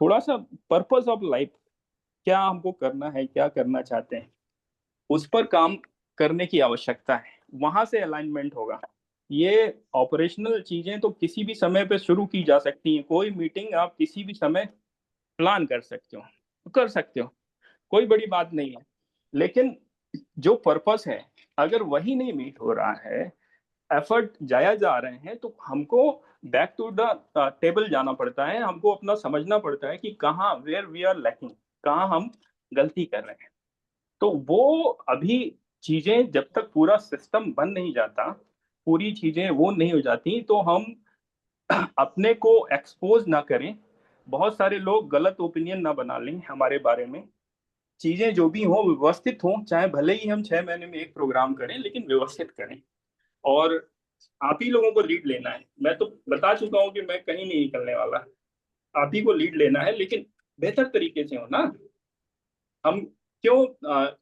थोड़ा सा पर्पस ऑफ लाइफ, क्या हमको करना है, क्या करना चाहते हैं, उस पर काम करने की आवश्यकता है, वहां से अलाइनमेंट होगा। ये ऑपरेशनल चीजें तो किसी भी समय पे शुरू की जा सकती हैं, कोई मीटिंग आप किसी भी समय प्लान कर सकते हो, कोई बड़ी बात नहीं है। लेकिन जो पर्पस है, अगर वही नहीं मीट हो रहा है, एफर्ट जाया जा रहे हैं, तो हमको बैक टू द टेबल जाना पड़ता है, हमको अपना समझना पड़ता है कि कहाँ वेयर वी आर लैकिंग, कहाँ हम गलती कर रहे हैं। तो वो अभी चीजें जब तक पूरा सिस्टम बन नहीं जाता, पूरी चीजें वो नहीं हो जाती, तो हम अपने को एक्सपोज ना करें, बहुत सारे लोग गलत ओपिनियन ना बना लें हमारे बारे में। चीजें जो भी हों व्यवस्थित हों, चाहे भले ही हम 6 महीने में एक प्रोग्राम करें, लेकिन व्यवस्थित करें। और आप ही लोगों को लीड लेना है, मैं तो बता चुका हूं कि मैं कहीं नहीं निकलने वाला, आप ही को लीड लेना है, लेकिन बेहतर तरीके से हो ना। हम क्यों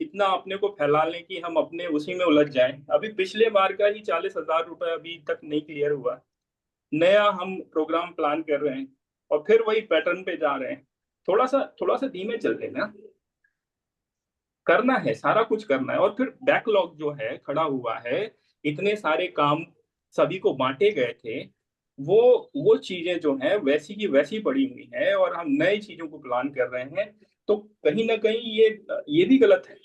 इतना अपने को फैला लें कि हम अपने उसी में उलझ जाएं। अभी पिछले बार का ही 40,000 रुपए अभी तक नहीं क्लियर हुआ, नया हम प्रोग्राम प्लान कर रहे हैं और फिर वही पैटर्न पे जा रहे हैं। थोड़ा सा धीमे चल लेना, करना है, सारा कुछ करना है। और फिर बैकलॉग जो है खड़ा हुआ है, इतने सारे काम सभी को बांटे गए थे, वो चीजें जो हैं वैसी की वैसी पड़ी हुई हैं, और हम नई चीजों को प्लान कर रहे हैं, तो कहीं ना कहीं ये भी गलत है।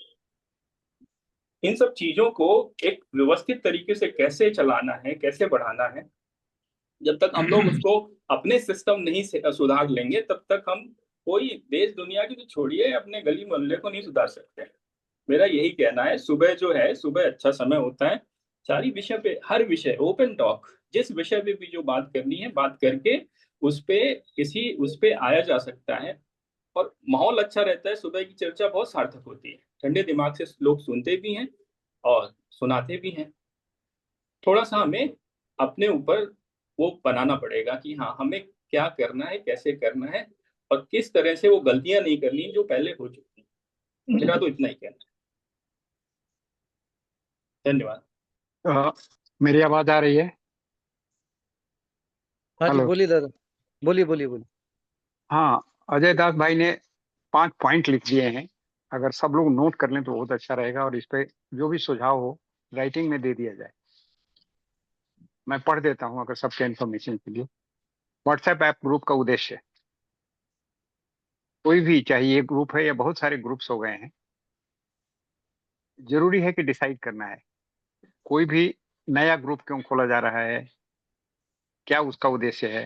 इन सब चीजों को एक व्यवस्थित तरीके से कैसे चलाना है, कैसे बढ़ाना है, जब तक हम लोग उसको अपने सिस्टम नहीं सुधार लेंगे, तब तक हम कोई देश दुनिया की तो छोड़िए, अपने गली मोहल्ले को नहीं सुधार सकते। मेरा यही कहना है, सुबह जो है, सुबह अच्छा समय होता है, सारी विषय पे, हर विषय ओपन टॉक, जिस विषय पे भी जो बात करनी है बात करके उस पे आया जा सकता है, और माहौल अच्छा रहता है। सुबह की चर्चा बहुत सार्थक होती है, ठंडे दिमाग से लोग सुनते भी हैं और सुनाते भी हैं। थोड़ा सा हमें अपने ऊपर वो बनाना पड़ेगा कि हाँ, हमें क्या करना है, कैसे करना है, और किस तरह से वो गलतियां नहीं करनी जो पहले हो चुकी हैं। मेरा तो इतना ही कहना है। धन्यवाद। मेरी आवाज आ रही है? हाँ जी, हेलो। बोलिए दादा, बोलिए बोलिए बोलिए। हाँ, अजय दास भाई ने 5 पॉइंट लिख दिए हैं। अगर सब लोग नोट कर लें तो बहुत अच्छा रहेगा, और इस पे जो भी सुझाव हो राइटिंग में दे दिया जाए। मैं पढ़ देता हूं अगर सबके इन्फॉर्मेशन के लिए। व्हाट्सएप ऐप ग्रुप का उद्देश्य, कोई भी, चाहे ये ग्रुप है या बहुत सारे ग्रुप्स हो गए हैं, जरूरी है कि डिसाइड करना है कोई भी नया ग्रुप क्यों खोला जा रहा है, क्या उसका उद्देश्य है।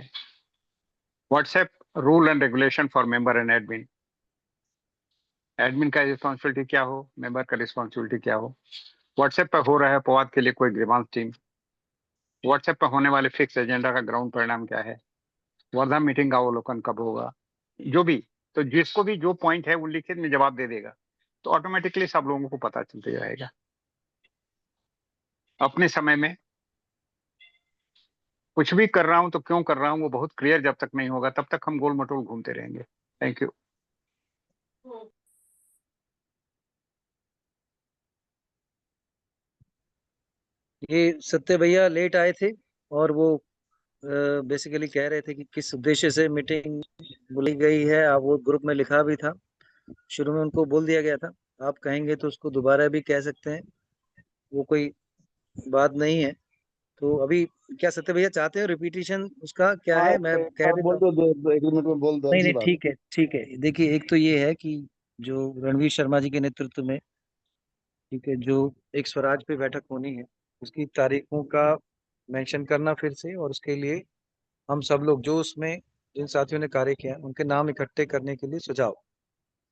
WhatsApp rule and regulation for member and admin, admin का रिस्पॉन्सिबिलिटी क्या हो, मेंबर का रिस्पॉन्सिबिलिटी क्या हो। व्हाट्सएप पर हो रहा है अपवाद के लिए कोई ग्रीवांस टीम। व्हाट्सएप पर होने वाले फिक्स एजेंडा का ग्राउंड परिणाम क्या है। वर्धा मीटिंग का अवलोकन कब होगा। जो भी, तो जिसको भी जो पॉइंट है वो लिखित में जवाब दे देगा, तो ऑटोमेटिकली सब लोगों को पता चलते रहेगा। अपने समय में कुछ भी कर रहा हूं तो क्यों कर रहा हूं वो बहुत क्लियर जब तक नहीं होगा, तब तक हम गोल मटोल घूमते रहेंगे। Thank you. ये सत्य भैया लेट आए थे, और वो बेसिकली कह रहे थे कि किस उद्देश्य से मीटिंग बुलाई गई है। अब वो ग्रुप में लिखा भी था, शुरू में उनको बोल दिया गया था। आप कहेंगे तो उसको दोबारा भी कह सकते हैं, वो कोई बात नहीं है। तो अभी क्या सत्य भैया चाहते हो रिपीटिशन उसका क्या है, मैं कह देता बोल हूँ। दो, 1 मिनट में बोल दो, नहीं अच्छी नहीं, बात है। ठीक है ठीक है। देखिए, एक तो ये है कि जो रणवीर शर्मा जी के नेतृत्व में, ठीक है, जो एक स्वराज पे बैठक होनी है, उसकी तारीखों का मेंशन करना फिर से, और उसके लिए हम सब लोग जो उसमें जिन साथियों ने कार्य किया उनके नाम इकट्ठे करने के लिए सुझाव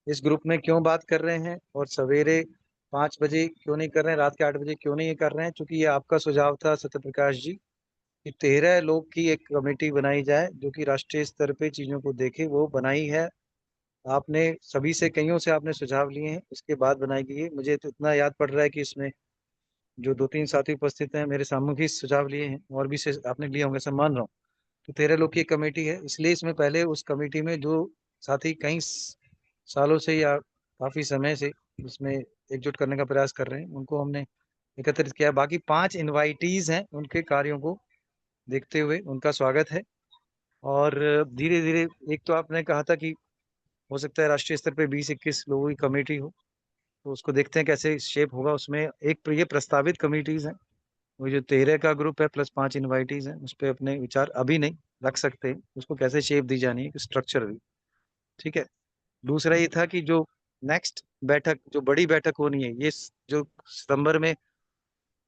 इस ग्रुप में क्यों बात कर रहे हैं, और सवेरे 5 बजे क्यों नहीं कर रहे हैं, रात के 8 बजे क्यों नहीं ये कर रहे हैं। चूंकि ये आपका सुझाव था सत्य प्रकाश जी कि 13 लोग की एक कमेटी बनाई जाए जो कि राष्ट्रीय स्तर पे चीजों को देखे, वो बनाई है। आपने सभी से, कईयों से आपने सुझाव लिए हैं, उसके बाद बनाई गई है। मुझे तो इतना याद पड़ रहा है कि इसमें जो 2-3 साथी उपस्थित हैं मेरे सामूहिक ही सुझाव लिए हैं, और भी से आपने लिए होंगे, सब मान रहा हूँ। तो 13 लोग की एक कमेटी है, इसलिए इसमें पहले उस कमेटी में जो साथी कई सालों से या काफी समय से इसमें एकजुट करने का प्रयास कर रहे हैं, उनको हमने एकत्रित किया। बाकी 5 इनवाइटीज हैं, उनके कार्यों को देखते हुए उनका स्वागत है। और धीरे धीरे, एक तो आपने कहा था कि हो सकता है राष्ट्रीय स्तर पे 20-21 लोगों की कमेटी हो, तो उसको देखते हैं कैसे शेप होगा। उसमें एक ये प्रस्तावित कमिटीज हैं, वो जो 13 का ग्रुप है प्लस 5 इनवाइटीज हैं, उस पर अपने विचार अभी नहीं रख सकते हैं, उसको कैसे शेप दी जानी है, स्ट्रक्चर भी। ठीक है। दूसरा ये था कि जो नेक्स्ट बैठक, जो बड़ी बैठक होनी है, ये जो सितंबर में,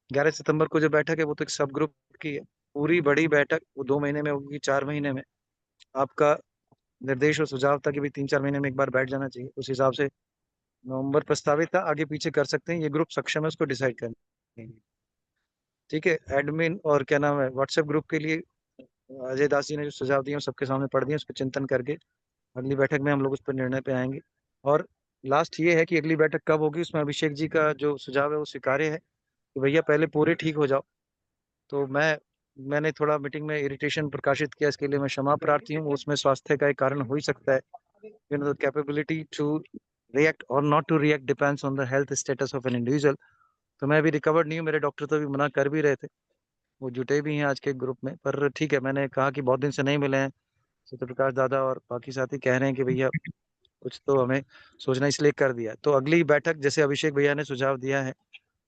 11 सितंबर को जो बैठक है, वो तो एक सब ग्रुप की है। पूरी बड़ी बैठक वो 2 महीने में होगी, 4 महीने में। आपका निर्देश और सुझाव था कि भाई 3-4 महीने में एक बार बैठ जाना चाहिए, उस हिसाब से नवंबर प्रस्तावित था। आगे पीछे कर सकते हैं, ये ग्रुप सक्षम है उसको डिसाइड करने के लिए। ठीक है। एडमिन और क्या नाम है, व्हाट्सएप ग्रुप के लिए अजय दास जी ने जो सुझाव दिए सबके सामने पढ़ दिए, उस पर चिंतन करके अगली बैठक में हम लोग उस पर निर्णय पे आएंगे। और लास्ट ये है कि अगली बैठक कब होगी, उसमें अभिषेक जी का जो सुझाव है वो स्वीकार्य है कि भैया पहले पूरे ठीक हो जाओ। तो मैंने थोड़ा मीटिंग में इरिटेशन प्रकाशित किया, इसके लिए मैं क्षमा प्रार्थी हूँ। उसमें स्वास्थ्य का एक कारण हो ही सकता है। द कैपेबिलिटी टू रिएक्ट और not to react depends on the health status of an individual. तो मैं अभी रिकवर्ड नहीं हूँ, मेरे डॉक्टर तो अभी मना कर भी रहे थे, वो जुटे भी हैं आज के ग्रुप में। पर ठीक है, मैंने कहा कि बहुत दिन से नहीं मिले हैं सत्य प्रकाश दादा, और बाकी साथी कह रहे हैं कि भैया कुछ तो हमें सोचना, इसलिए कर दिया। तो अगली बैठक जैसे अभिषेक भैया ने सुझाव दिया है,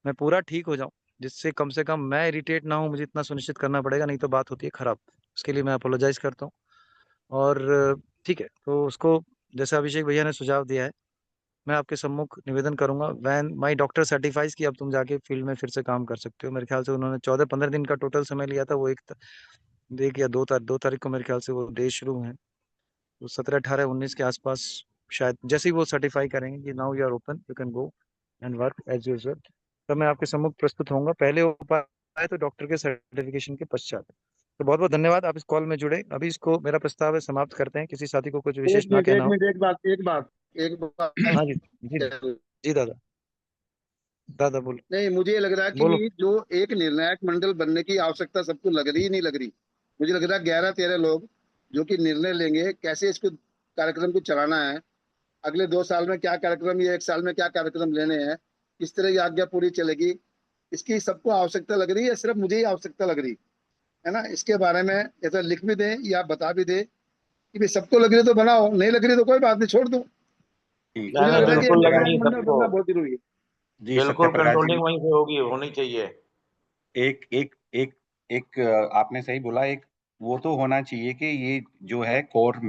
मैं पूरा ठीक हो जाऊं, जिससे कम से कम मैं इरिटेट ना हूं, मुझे इतना सुनिश्चित करना पड़ेगा, नहीं तो बात होती है खराब। उसके लिए मैं अपोलोजाइज करता हूँ। और ठीक है, तो उसको जैसे अभिषेक भैया ने सुझाव दिया है, मैं आपके सम्मुख निवेदन करूंगा। वैन माई डॉक्टर सर्टिफाइज कि अब तुम जाके फील्ड में फिर से काम कर सकते हो। मेरे ख्याल से उन्होंने 14-15 दिन का टोटल समय लिया था, वो एक या 2 तारीख को मेरे ख्याल से वो डे शुरू है, तो 17, 18, 19 के आसपास शायद, जैसे ही वो सर्टिफाई करेंगे कि now you are open, you can go and work as usual, तब मैं आपके सम्मुख प्रस्तुत होऊंगा। पहले हो पाए तो डॉक्टर के सर्टिफिकेशन के पश्चात। तो बहुत बहुत धन्यवाद, आप इस कॉल में जुड़े। अभी इसको, मेरा प्रस्ताव है, समाप्त करते हैं, किसी साथी को कुछ विशेष एक ना मिनट, कहना एक हो। मिनट, एक बात हाँ जी जी जी दादा, दादा बोलो नहीं, मुझे ये लग रहा है बोलो। कि जो एक निर्णायक मंडल बनने की आवश्यकता सबको लग रही नहीं लग रही। मुझे लग रहा है 11-13 लोग जो कि निर्णय लेंगे कैसे इसको कार्यक्रम को चलाना है, अगले 2 साल में क्या कार्यक्रम या 1 साल में क्या कार्यक्रम लेने हैं, किस तरह की आज्ञा पूरी चलेगी, इसकी सबको आवश्यकता लग रही है, सिर्फ मुझे ही आवश्यकता लग रही है ना। इसके बारे में ऐसा लिख भी दें या बता भी दें कि भाई सबको लग रही तो बनाओ, नहीं लग रही तो कोई बात नहीं, छोड़ दो। ठीक मुझे नहीं लग रहा है कि बिल्कुल निर्णायक लगानी है मंडल सबको, बनना बहुत जरूरी है। जी सत्य बिल्कुल प्रकाश जी, कंट्रोलिंग वहीं से होगी, होनी चाहिए। एक एक एक एक आपने सही बोला। एक वो तो होना चाहिए कि ये जो है कोर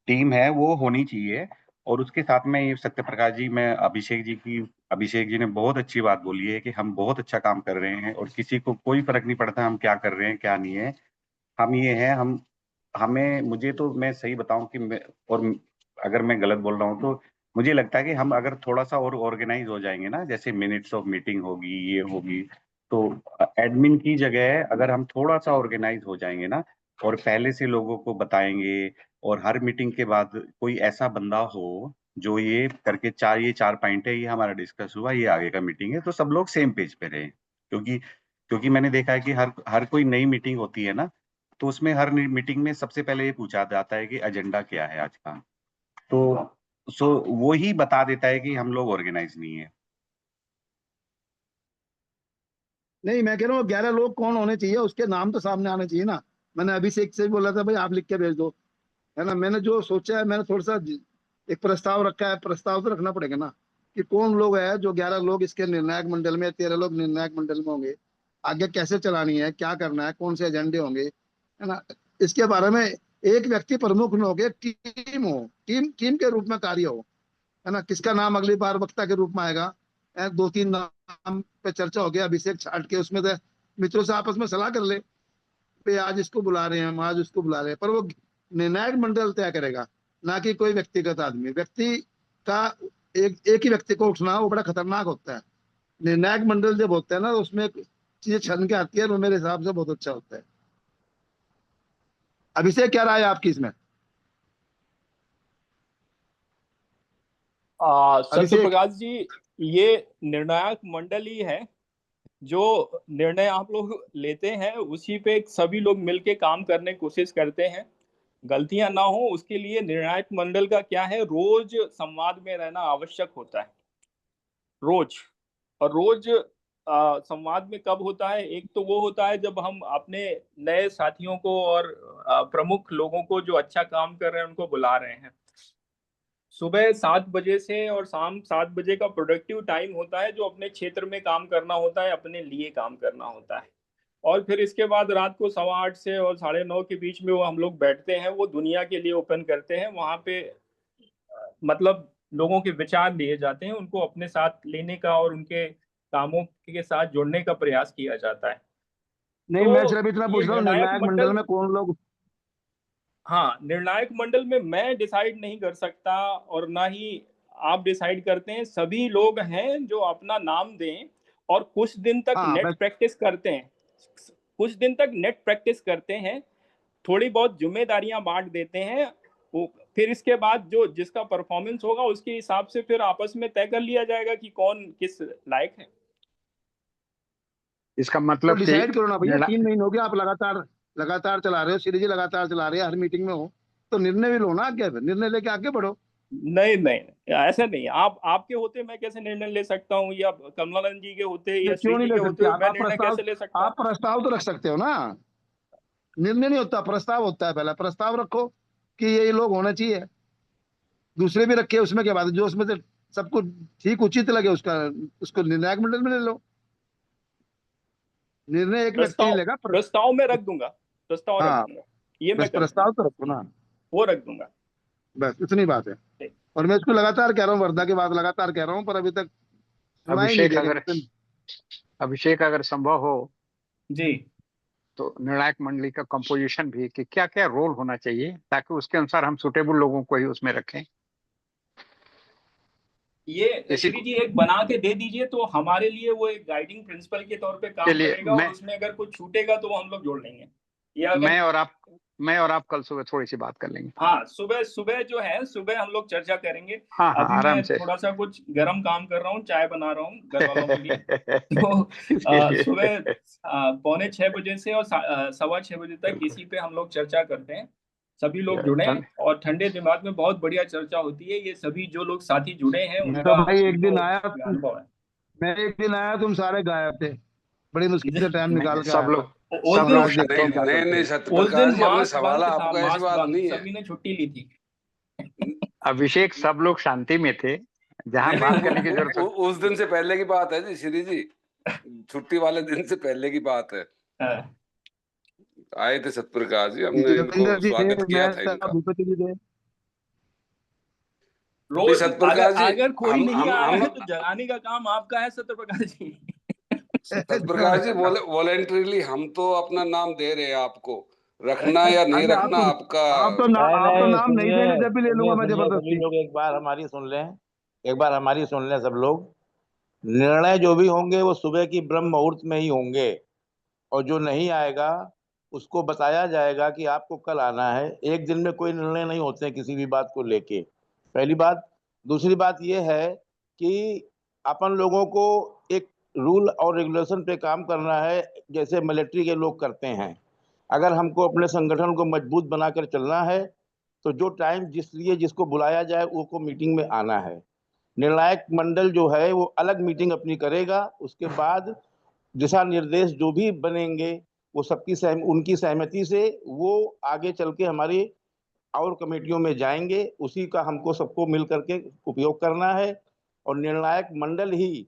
टीम है वो होनी चाहिए। और उसके साथ में ये सत्य प्रकाश जी, मैं अभिषेक जी ने बहुत अच्छी बात बोली है कि हम बहुत अच्छा काम कर रहे हैं और किसी को कोई फर्क नहीं पड़ता हम क्या कर रहे हैं क्या नहीं है। हम ये हैं, हम हमें मुझे तो, मैं सही बताऊं कि और अगर मैं गलत बोल रहा हूँ तो मुझे लगता है कि हम अगर थोड़ा सा और ऑर्गेनाइज हो जाएंगे ना, जैसे मिनट्स ऑफ मीटिंग होगी, ये होगी, तो एडमिन की जगह अगर हम थोड़ा सा ऑर्गेनाइज हो जाएंगे ना और पहले से लोगों को बताएंगे, और हर मीटिंग के बाद कोई ऐसा बंदा हो जो ये करके, ये 4 पॉइंट है, ये हमारा डिस्कस हुआ, ये आगे का मीटिंग है, तो सब लोग सेम पेज पे रहे। क्योंकि क्योंकि मैंने देखा है कि हर हर कोई नई मीटिंग होती है ना, तो उसमें हर मीटिंग में सबसे पहले ये पूछा जाता है कि एजेंडा क्या है आज का। तो वो ही बता देता है कि हम लोग ऑर्गेनाइज नहीं है। नहीं, मैं कह रहा हूँ 11 लोग कौन होने चाहिए, उसके नाम तो सामने आने चाहिए ना। मैंने अभिषेक से बोला था भाई आप लिख के भेज दो, है ना। मैंने जो सोचा है, मैंने थोड़ा सा एक प्रस्ताव रखा है, प्रस्ताव तो रखना पड़ेगा ना कि कौन लोग है जो 11 लोग इसके निर्णायक मंडल में, 13 लोग निर्णायक मंडल में होंगे, आगे कैसे चलानी है, क्या करना है, कौन से एजेंडे होंगे, है ना, इसके बारे में एक व्यक्ति प्रमुख न होके टीम हो, टीम के रूप में कार्य हो, है ना। किसका नाम अगली बार वक्ता के रूप में आएगा, 2-3 नाम पे चर्चा हो गया, अभिषेक छाट के उसमें से मित्रों से आपस में सलाह कर ले पे आज इसको बुला रहे हैं, हम आज उसको बुला रहे हैं, पर वो निर्णायक मंडल तय करेगा, ना कि कोई व्यक्तिगत आदमी। व्यक्ति का एक ही व्यक्ति को उठना वो बड़ा खतरनाक होता है। निर्णायक मंडल जब होता है ना, तो उसमें चीजें छन के आती है, वो मेरे हिसाब से बहुत अच्छा होता है। अभिषेक, क्या राय है आपकी इसमें? सत्य प्रकाश जी, ये निर्णायक मंडल ही है, जो निर्णय आप लोग लेते हैं उसी पे सभी लोग मिलके काम करने की कोशिश करते हैं, गलतियां ना हो उसके लिए। निर्णायक मंडल का क्या है, रोज संवाद में रहना आवश्यक होता है, रोज। और रोज संवाद में कब होता है, एक तो वो होता है जब हम अपने नए साथियों को और प्रमुख लोगों को जो अच्छा काम कर रहे हैं उनको बुला रहे हैं। सुबह 7 बजे से और शाम 7 बजे का प्रोडक्टिव टाइम होता है, जो अपने क्षेत्र में काम करना होता है, अपने लिए काम करना होता है। और फिर इसके बाद रात को 8:15 से और 9:30 के बीच में वो हम लोग बैठते हैं, वो दुनिया के लिए ओपन करते हैं। वहां पे मतलब लोगों के विचार लिए जाते हैं, उनको अपने साथ लेने का और उनके कामों के साथ जोड़ने का प्रयास किया जाता है। नहीं, मैं तो सिर्फ इतना ये पूछ रहा हूँ, निर्णायक निर्णायक मंडल मंडल, में कौन लोग? हाँ, निर्णायक मंडल में मैं डिसाइड नहीं कर सकता और ना ही आप डिसाइड करते हैं। सभी लोग हैं जो अपना नाम दें और कुछ दिन तक हाँ, नेट प्रैक्टिस करते हैं, कुछ दिन तक नेट प्रैक्टिस करते हैं, थोड़ी बहुत जिम्मेदारियां बांट देते हैं। वो फिर इसके बाद जो जिसका परफॉर्मेंस होगा उसके हिसाब से फिर आपस में तय कर लिया जाएगा कि कौन किस लायक है। इसका तो मतलब कि डिसाइड करो ना भैया, निर्णय 3 महीने हो गए आप लगातार चला रहे हो, सीरीज लगातार चला रहे हैं, हर मीटिंग में हो, तो निर्णय भी लो ना, आगे निर्णय लेके आगे बढ़ो। नहीं नहीं, ऐसा नहीं। आप आपके होते मैं कैसे निर्णय ले सकता हूँ, या कमलानंद जी के होते ये या क्यों श्री नहीं जी ले के सकते होते आप? मैं निर्णय कैसे ले सकता हूँ? आप प्रस्ताव तो रख सकते हो ना। निर्णय नहीं होता, प्रस्ताव होता है। पहला प्रस्ताव रखो कि ये लोग होने चाहिए, दूसरे भी रखे, उसमें क्या बात है, जो उसमें से सबको ठीक उचित लगे उसका उसको निर्णायक मंडल में ले लो। निर्णय एक व्यक्ति नहीं प्रस्ताव लेगा। प्रस्ताव में रख दूंगा, प्रस्ताव रख हाँ, दूंगा, ये मैं बस कर दूंगा, प्रस्ताव तो रखो ना, वो रख दूंगा। बस इतनी बात है। और मैं इसको लगातार कह रहा हूँ, वर्धा की बात लगातार कह रहा हूँ, पर अभी तक सुना ही नहीं अभिषेक दे अगर रहे। अभिषेक अगर संभव हो जी, तो निर्णायक मंडली का कंपोजिशन भी कि क्या क्या रोल होना चाहिए, ताकि उसके अनुसार हम सुटेबल लोगों को ही उसमें रखें। ये इसी श्री जी एक बना के दे दीजिए, तो हमारे लिए वो एक गाइडिंग प्रिंसिपल के तौर पे के काम लिए करेगा, और उसमें अगर कुछ छूटेगा तो वो हम लोग जोड़ लेंगे। या अगर मैं और आप कल सुबह थोड़ी सी बात कर लेंगे। हाँ, सुबह सुबह जो है, सुबह हम लोग चर्चा करेंगे। हाँ हाँ, अभी आराम मैं से। थोड़ा सा कुछ गर्म काम कर रहा हूँ, चाय बना रहा हूँ घर वालों के लिए। तो इसके लिए सुबह 6:45 बजे से और 6:15 बजे तक इसी पे हम लोग चर्चा करते हैं। सभी लोग जुड़े ठंड और ठंडे दिमाग में बहुत बढ़िया चर्चा होती है। ये सभी जो लोग साथी जुड़े हैं मैं उनका तो भाई एक दिन उनको आया, अनुभव है। मैं एक दिन आया, तुम सारे गायब थे, बड़ी मुश्किल से टाइम नहीं, निकाल के सब आया था। लोग उस सब दिन लोग आज देखता नहीं हूँ क्या नहीं करते नहीं, हो। सत्य उस दिन प्रकाश जी, हमने मास्क सवाल बंद था, आपको, ऐसी मास्क बात बंद, नहीं है। सभी ने छुट्टी ली थी। अभिषेक, सब लोग शांति में थे, जहां नहीं बात नहीं, करने की जरूरत होती। उस दिन से पहले की बात है जी, श्री जी, छुट्टी वाले दिन से पहले की बात है। हाँ। आए थे सत्यप्रकाश जी, हमने इनको देवेंद्र जी थे, स्वागत किया मैं था था, इनका। भूपति जी थे। नहीं रोज अगर सत्यप्रकाश जी, अगर कोई नहीं आ रहा हम है तो जगाने का काम आपका है सत्य प्रकाश जी। सत्यप्रकाश जी बोले वॉलेंटरीली हम तो अपना नाम दे रहे हैं आपको, रखना या नहीं अरे रखना आपका। नहीं आप तो नहीं, नाम नहीं सुनिए देंगे, जब भी ले लूंगा सुनिए मैं सुनिए, सभी जबरदस्ती। लोग एक बार हमारी सुन लें, एक बार हमारी सुन लें सब लोग। निर्णय जो भी होंगे वो सुबह की ब्रह्म मुहूर्त में ही होंगे, और जो नहीं आएगा उसको बताया जाएगा कि आपको कल आना है। एक दिन में कोई निर्णय नहीं होते हैं किसी भी बात को लेके, पहली बात। दूसरी बात यह है कि अपन लोगों को एक रूल और रेगुलेशन पे काम करना है, जैसे मिलिट्री के लोग करते हैं। अगर हमको अपने संगठन को मजबूत बनाकर चलना है, तो जो टाइम जिस लिए जिसको बुलाया जाए वो को मीटिंग में आना है। निर्णायक मंडल जो है वो अलग मीटिंग अपनी करेगा, उसके बाद दिशा निर्देश जो भी बनेंगे वो सबकी उनकी सहमति से वो आगे चल के हमारी और कमेटियों में जाएंगे। उसी का हमको सबको मिल करके उपयोग करना है, और निर्णायक मंडल ही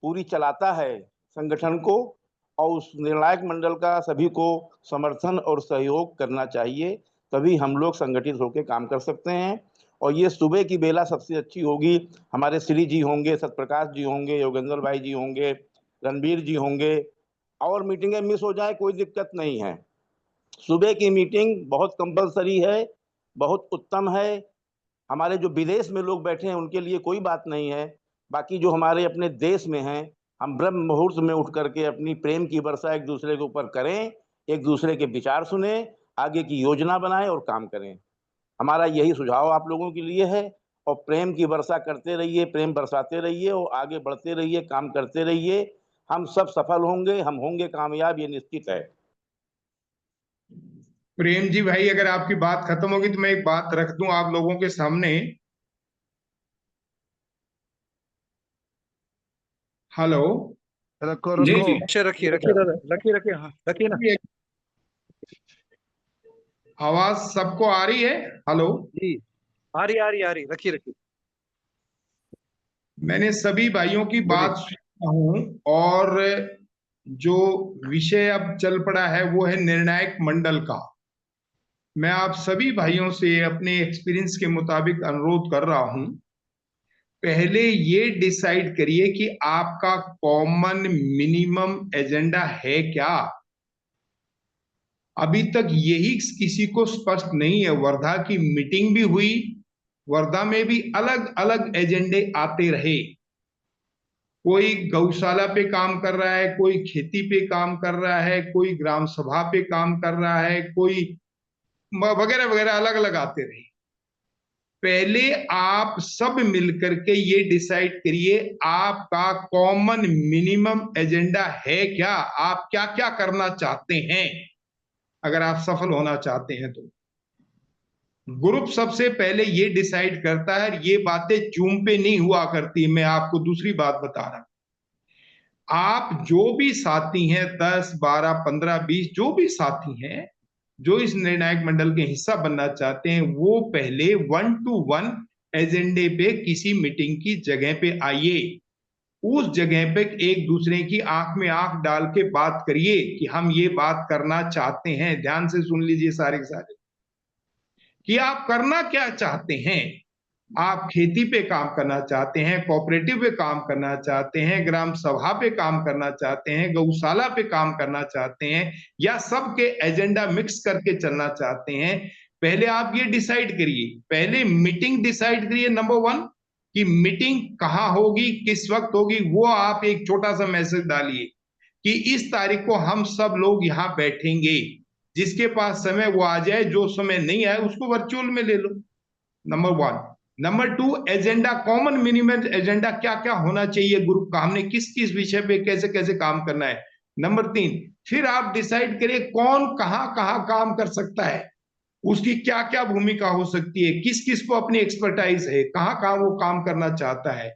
पूरी चलाता है संगठन को, और उस निर्णायक मंडल का सभी को समर्थन और सहयोग करना चाहिए, तभी हम लोग संगठित होकर काम कर सकते हैं। और ये सुबह की बेला सबसे अच्छी होगी। हमारे श्री जी होंगे, सत्यप्रकाश जी होंगे, योगेंद्र भाई जी होंगे, रणबीर जी होंगे, और मीटिंगें मिस हो जाए कोई दिक्कत नहीं है। सुबह की मीटिंग बहुत कंपलसरी है, बहुत उत्तम है। हमारे जो विदेश में लोग बैठे हैं उनके लिए कोई बात नहीं है। बाकी जो हमारे अपने देश में हैं, हम ब्रह्म मुहूर्त में उठ करके अपनी प्रेम की वर्षा एक दूसरे के ऊपर करें, एक दूसरे के विचार सुने, आगे की योजना बनाएं और काम करें। हमारा यही सुझाव आप लोगों के लिए है। और प्रेम की वर्षा करते रहिए, प्रेम बरसाते रहिए और आगे बढ़ते रहिए, काम करते रहिए। हम सब सफल होंगे, हम होंगे कामयाब, ये निश्चित है। प्रेम जी भाई, अगर आपकी बात खत्म होगी तो मैं एक बात रख दूं आप लोगों के सामने। हेलो रखो जी रखो। जी अच्छा रखिए रखिए दादा, रखिए रखिए, हाँ रखिए ना। आवाज सबको आ रही है? हेलो जी आ रही आ रही आ रही, रखिए रखिए। मैंने सभी भाइयों की बोलिए। बात सुना हूं, और जो विषय अब चल पड़ा है वो है निर्णायक मंडल का। मैं आप सभी भाइयों से अपने एक्सपीरियंस के मुताबिक अनुरोध कर रहा हूं, पहले ये डिसाइड करिए कि आपका कॉमन मिनिमम एजेंडा है क्या। अभी तक यही किसी को स्पष्ट नहीं है। वर्धा की मीटिंग भी हुई, वर्धा में भी अलग अलग एजेंडे आते रहे। कोई गौशाला पे काम कर रहा है, कोई खेती पे काम कर रहा है, कोई ग्राम सभा पे काम कर रहा है, कोई वगैरह वगैरह अलग अलग आते रहे। पहले आप सब मिलकर के ये डिसाइड करिए आपका कॉमन मिनिमम एजेंडा है क्या, आप क्या क्या करना चाहते हैं अगर आप सफल होना चाहते हैं तो। ग्रुप सबसे पहले ये डिसाइड करता है। ये बातें चूम पे नहीं हुआ करती। मैं आपको दूसरी बात बता रहा हूं, आप जो भी साथी हैं, 10 12 15 20 जो भी साथी हैं जो इस निर्णायक मंडल के हिस्सा बनना चाहते हैं, वो पहले 1 to 1 एजेंडे पे किसी मीटिंग की जगह पे आइए। उस जगह पे एक दूसरे की आंख में आंख डाल के बात करिए कि हम ये बात करना चाहते हैं। ध्यान से सुन लीजिए सारे के सारे कि आप करना क्या चाहते हैं। आप खेती पे काम करना चाहते हैं, कोऑपरेटिव पे काम करना चाहते हैं, ग्राम सभा पे काम करना चाहते हैं, गौशाला पे काम करना चाहते हैं, या सबके एजेंडा मिक्स करके चलना चाहते हैं। पहले आप ये डिसाइड करिए। पहले मीटिंग डिसाइड करिए नंबर 1 कि मीटिंग कहाँ होगी, किस वक्त होगी। वो आप एक छोटा सा मैसेज डालिए कि इस तारीख को हम सब लोग यहाँ बैठेंगे। जिसके पास समय वो आ जाए, जो समय नहीं आए उसको वर्चुअल में ले लो। Number 1। Number 2, agenda, common minimum agenda क्या क्या होना चाहिए ग्रुप का, हमने किस किस विषय पे कैसे कैसे काम करना है। नंबर 3, फिर आप डिसाइड करिए कौन कहां कहां काम कर सकता है, उसकी क्या क्या भूमिका हो सकती है, किस किस को अपनी एक्सपर्टाइज है, कहां कहां वो काम करना चाहता है।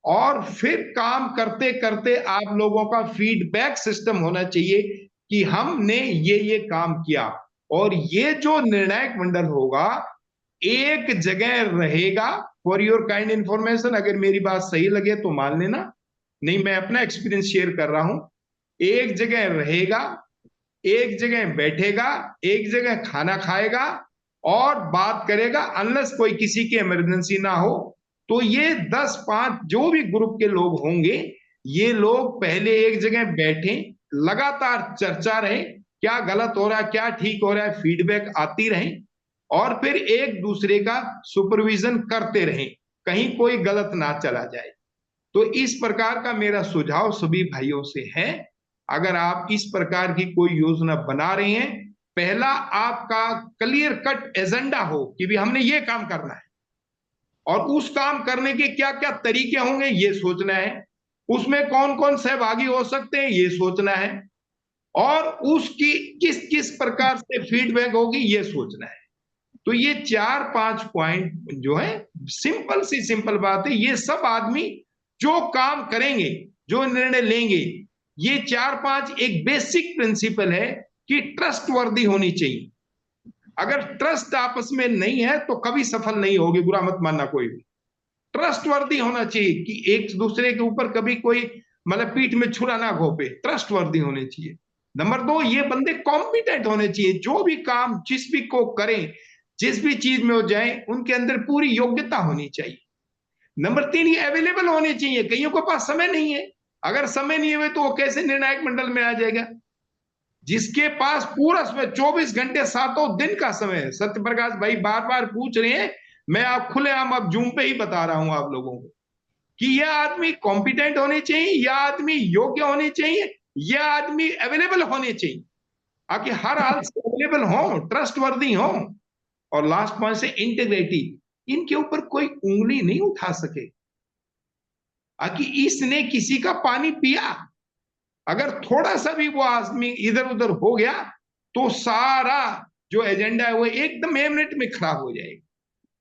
और फिर काम करते करते आप लोगों का फीडबैक सिस्टम होना चाहिए कि हमने ये काम किया। और ये जो निर्णायक मंडल होगा एक जगह रहेगा। फॉर योर काइंड इंफॉर्मेशन, अगर मेरी बात सही लगे तो मान लेना, नहीं मैं अपना एक्सपीरियंस शेयर कर रहा हूं। एक जगह रहेगा, एक जगह बैठेगा, एक जगह खाना खाएगा और बात करेगा, अनलेस कोई किसी की इमरजेंसी ना हो। तो ये 10-5 जो भी ग्रुप के लोग होंगे, ये लोग पहले एक जगह बैठे, लगातार चर्चा रहे, क्या गलत हो रहा है, क्या ठीक हो रहा है, फीडबैक आती रहे, और फिर एक दूसरे का सुपरविजन करते रहें, कहीं कोई गलत ना चला जाए। तो इस प्रकार का मेरा सुझाव सभी भाइयों से है। अगर आप इस प्रकार की कोई योजना बना रहे हैं, पहला आपका क्लियर कट एजेंडा हो कि भी हमने ये काम करना है, और उस काम करने के क्या क्या तरीके होंगे ये सोचना है, उसमें कौन कौन सहभागी हो सकते हैं ये सोचना है, और उसकी किस किस प्रकार से फीडबैक होगी ये सोचना है। तो ये 4-5 पॉइंट जो है, सिंपल सी सिंपल बात है। ये सब आदमी जो काम करेंगे, जो निर्णय लेंगे, ये 4-5 एक बेसिक प्रिंसिपल है कि ट्रस्ट वर्दी होनी चाहिए। अगर ट्रस्ट आपस में नहीं है तो कभी सफल नहीं होगी, बुरा मत मानना कोई भी। ट्रस्ट वर्दी होना चाहिए कि एक दूसरे के ऊपर कभी कोई मतलब पीठ में छुरा ना घोपे, ट्रस्टवर्दी होने चाहिए। नंबर 2, ये बंदे कॉम्पिटेंट होने चाहिए, जो भी काम जिस भी को करें, जिस भी चीज में हो जाए, उनके अंदर पूरी योग्यता होनी चाहिए। नंबर 3, ये अवेलेबल होने चाहिए, कईयों के पास समय नहीं है। अगर समय नहीं हुए तो वो कैसे निर्णायक मंडल में आ जाएगा? जिसके पास पूरा समय 24 घंटे 7 दिन का समय है। सत्य प्रकाश भाई बार बार पूछ रहे हैं, मैं आप खुलेआम अब जूम पे ही बता रहा हूं आप लोगों को कि यह आदमी कॉम्पिटेंट होने चाहिए, यह आदमी योग्य होने चाहिए, यह आदमी अवेलेबल होने चाहिए, ताकि हर हाल से अवेलेबल हो, ट्रस्टवर्दी हो। और लास्ट पॉइंट से इंटीग्रिटी, इनके ऊपर कोई उंगली नहीं उठा सके कि इसने किसी का पानी पिया। अगर थोड़ा सा भी वो आदमी इधर उधर हो गया तो सारा जो एजेंडा है वो एकदम 1 मिनट में खराब हो जाएगा।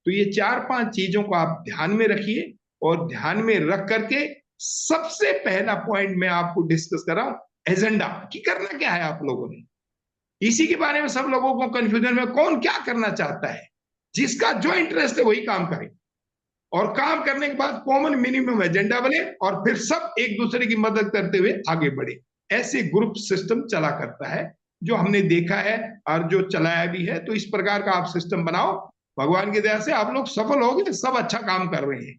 तो ये 4-5 चीजों को आप ध्यान में रखिए, और ध्यान में रख करके सबसे पहला पॉइंट मैं आपको डिस्कस कर रहा हूं, एजेंडा कि करना क्या है आप लोगों ने। इसी के बारे में सब लोगों को कंफ्यूजन में, कौन क्या करना चाहता है, जिसका जो इंटरेस्ट है वही काम करे, और काम करने के बाद कॉमन मिनिमम एजेंडा बने, और फिर सब एक दूसरे की मदद करते हुए आगे बढ़े। ऐसे ग्रुप सिस्टम चला करता है, जो हमने देखा है और जो चलाया भी है। तो इस प्रकार का आप सिस्टम बनाओ, भगवान की दया से आप लोग सफल होंगे, सब अच्छा काम कर रहे हैं।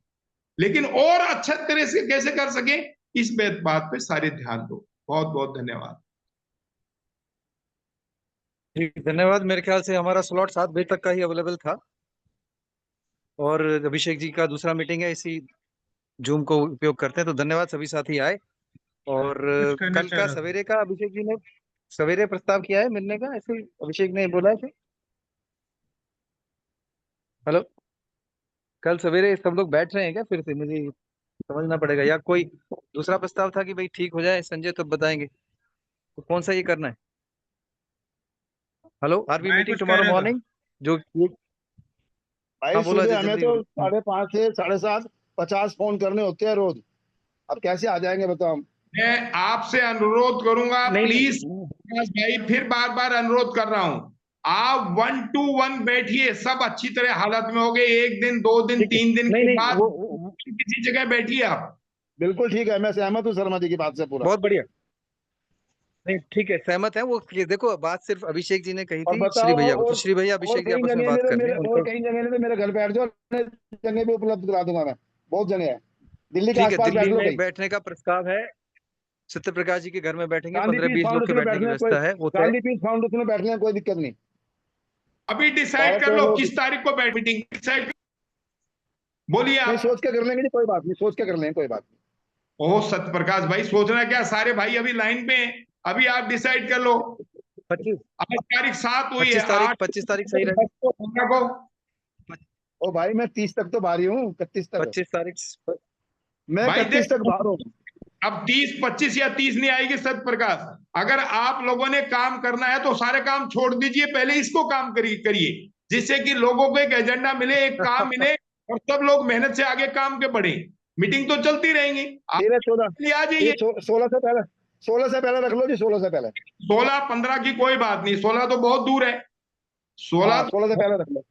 लेकिन और अच्छा तरह से कैसे कर सके, इस बात पे सारे ध्यान दो। बहुत बहुत धन्यवाद। जी धन्यवाद। मेरे ख्याल से हमारा स्लॉट 7 बजे तक का ही अवेलेबल था, और अभिषेक जी का दूसरा मीटिंग है, इसी जूम को उपयोग करते हैं। तो धन्यवाद, सभी साथी आए। और कुछ कहना कल चाह का रहा था। सवेरे का अभिषेक जी ने सवेरे प्रस्ताव किया है मिलने का, ऐसे अभिषेक ने बोला है। हेलो, कल सवेरे सब लोग बैठ रहे हैं क्या? फिर से मुझे समझना पड़ेगा, या कोई दूसरा प्रस्ताव था कि भाई ठीक हो जाए संजय तब बताएंगे, तो कौन सा ये करना है? हेलो, आर वी मैं मीटिंग कुछ कह टुमारो रहा था। मॉर्निंग जो भाई हाँ बोलो सुबह अजय, हमें जल्दी तो बोलो। 5:30 से 7:30 50 फोन करने होते हैं रोज। अब कैसे आ जाएंगे बताओ हम? मैं आपसे अनुरोध करूंगा, नहीं प्लीज नहीं भाई, फिर बार बार अनुरोध कर रहा हूं, आप 1 to 1 बैठिए, सब अच्छी तरह हालत में हो गए। 1 दिन 2 दिन ठीक है, 3 दिन नहीं के नहीं बाद वो किसी जगह बैठिए आप। बिल्कुल ठीक है, मैं सहमत हूँ शर्मा जी की बात से पूरा। बहुत बढ़िया। नहीं ठीक है, सहमत है वो। ये देखो, बात सिर्फ अभिषेक जी ने कही और थी श्री बताओ, भैया को, तो श्री भैया और अभिषेक जी कई आपस में जगह बात मेरे कर मेरे लें और उनको। कई जगह नहीं तो मेरे घर बैठ जाओ, जगह भी उपलब्ध करा दूंगा मैं, बहुत जगह है। दिल्ली के ठीक है, आसपास बैठ दिल्ली लो में कहीं। बैठने का प्रस्ताव है, सत्य प्रकाश जी के घर में बैठेंगे, गांधी पीस 15-20 लोग के फाउंडेशन में बैठने की बैठने में कोई, व्यवस्था है वो तय। गांधी पीस फाउंडेशन में बैठने में कोई दिक्कत नहीं। अभी डिसाइड कर 12-13 लो लोग किस तारीख को बैठ मीटिंग डिसाइड, बोलिए नहीं, आप। सोच के कर लेंगे जी, कोई बात नहीं, सोच के कर लेंगे, कोई बात नहीं। ओह सत्य प्रकाश भाई, सोचना क्या, सारे भाई अभी लाइन पे हैं, अभी आप डिसाइड कर लो। 25 आज तारीख 7 हुई है, 25 तारीख 8 25 तारीख सही रहे। 10 को 15 को। ओ भाई, मैं 30 तक तो बाहरी हूँ, 31 तक। 25 तारीख। मैं भाई 31 तक बाहर हूँ। अब 30 25 या 30 नहीं आएगी सत्य प्रकाश। अगर आप लोगों ने काम करना है तो सारे काम छोड़ दीजिए, पहले इसको काम करिए, जिससे कि लोगों को एक एजेंडा मिले, एक काम मिले, और सब लोग मेहनत से आगे काम के बढ़े। मीटिंग तो चलती रहेंगी, आप 13-14 आ जाइए। 16 से पहले, 16 से पहले रख लो जी, 16 से पहले। 16-15 की कोई बात नहीं, 16 तो बहुत दूर है। 16 हाँ, 16 से पहले रख लो।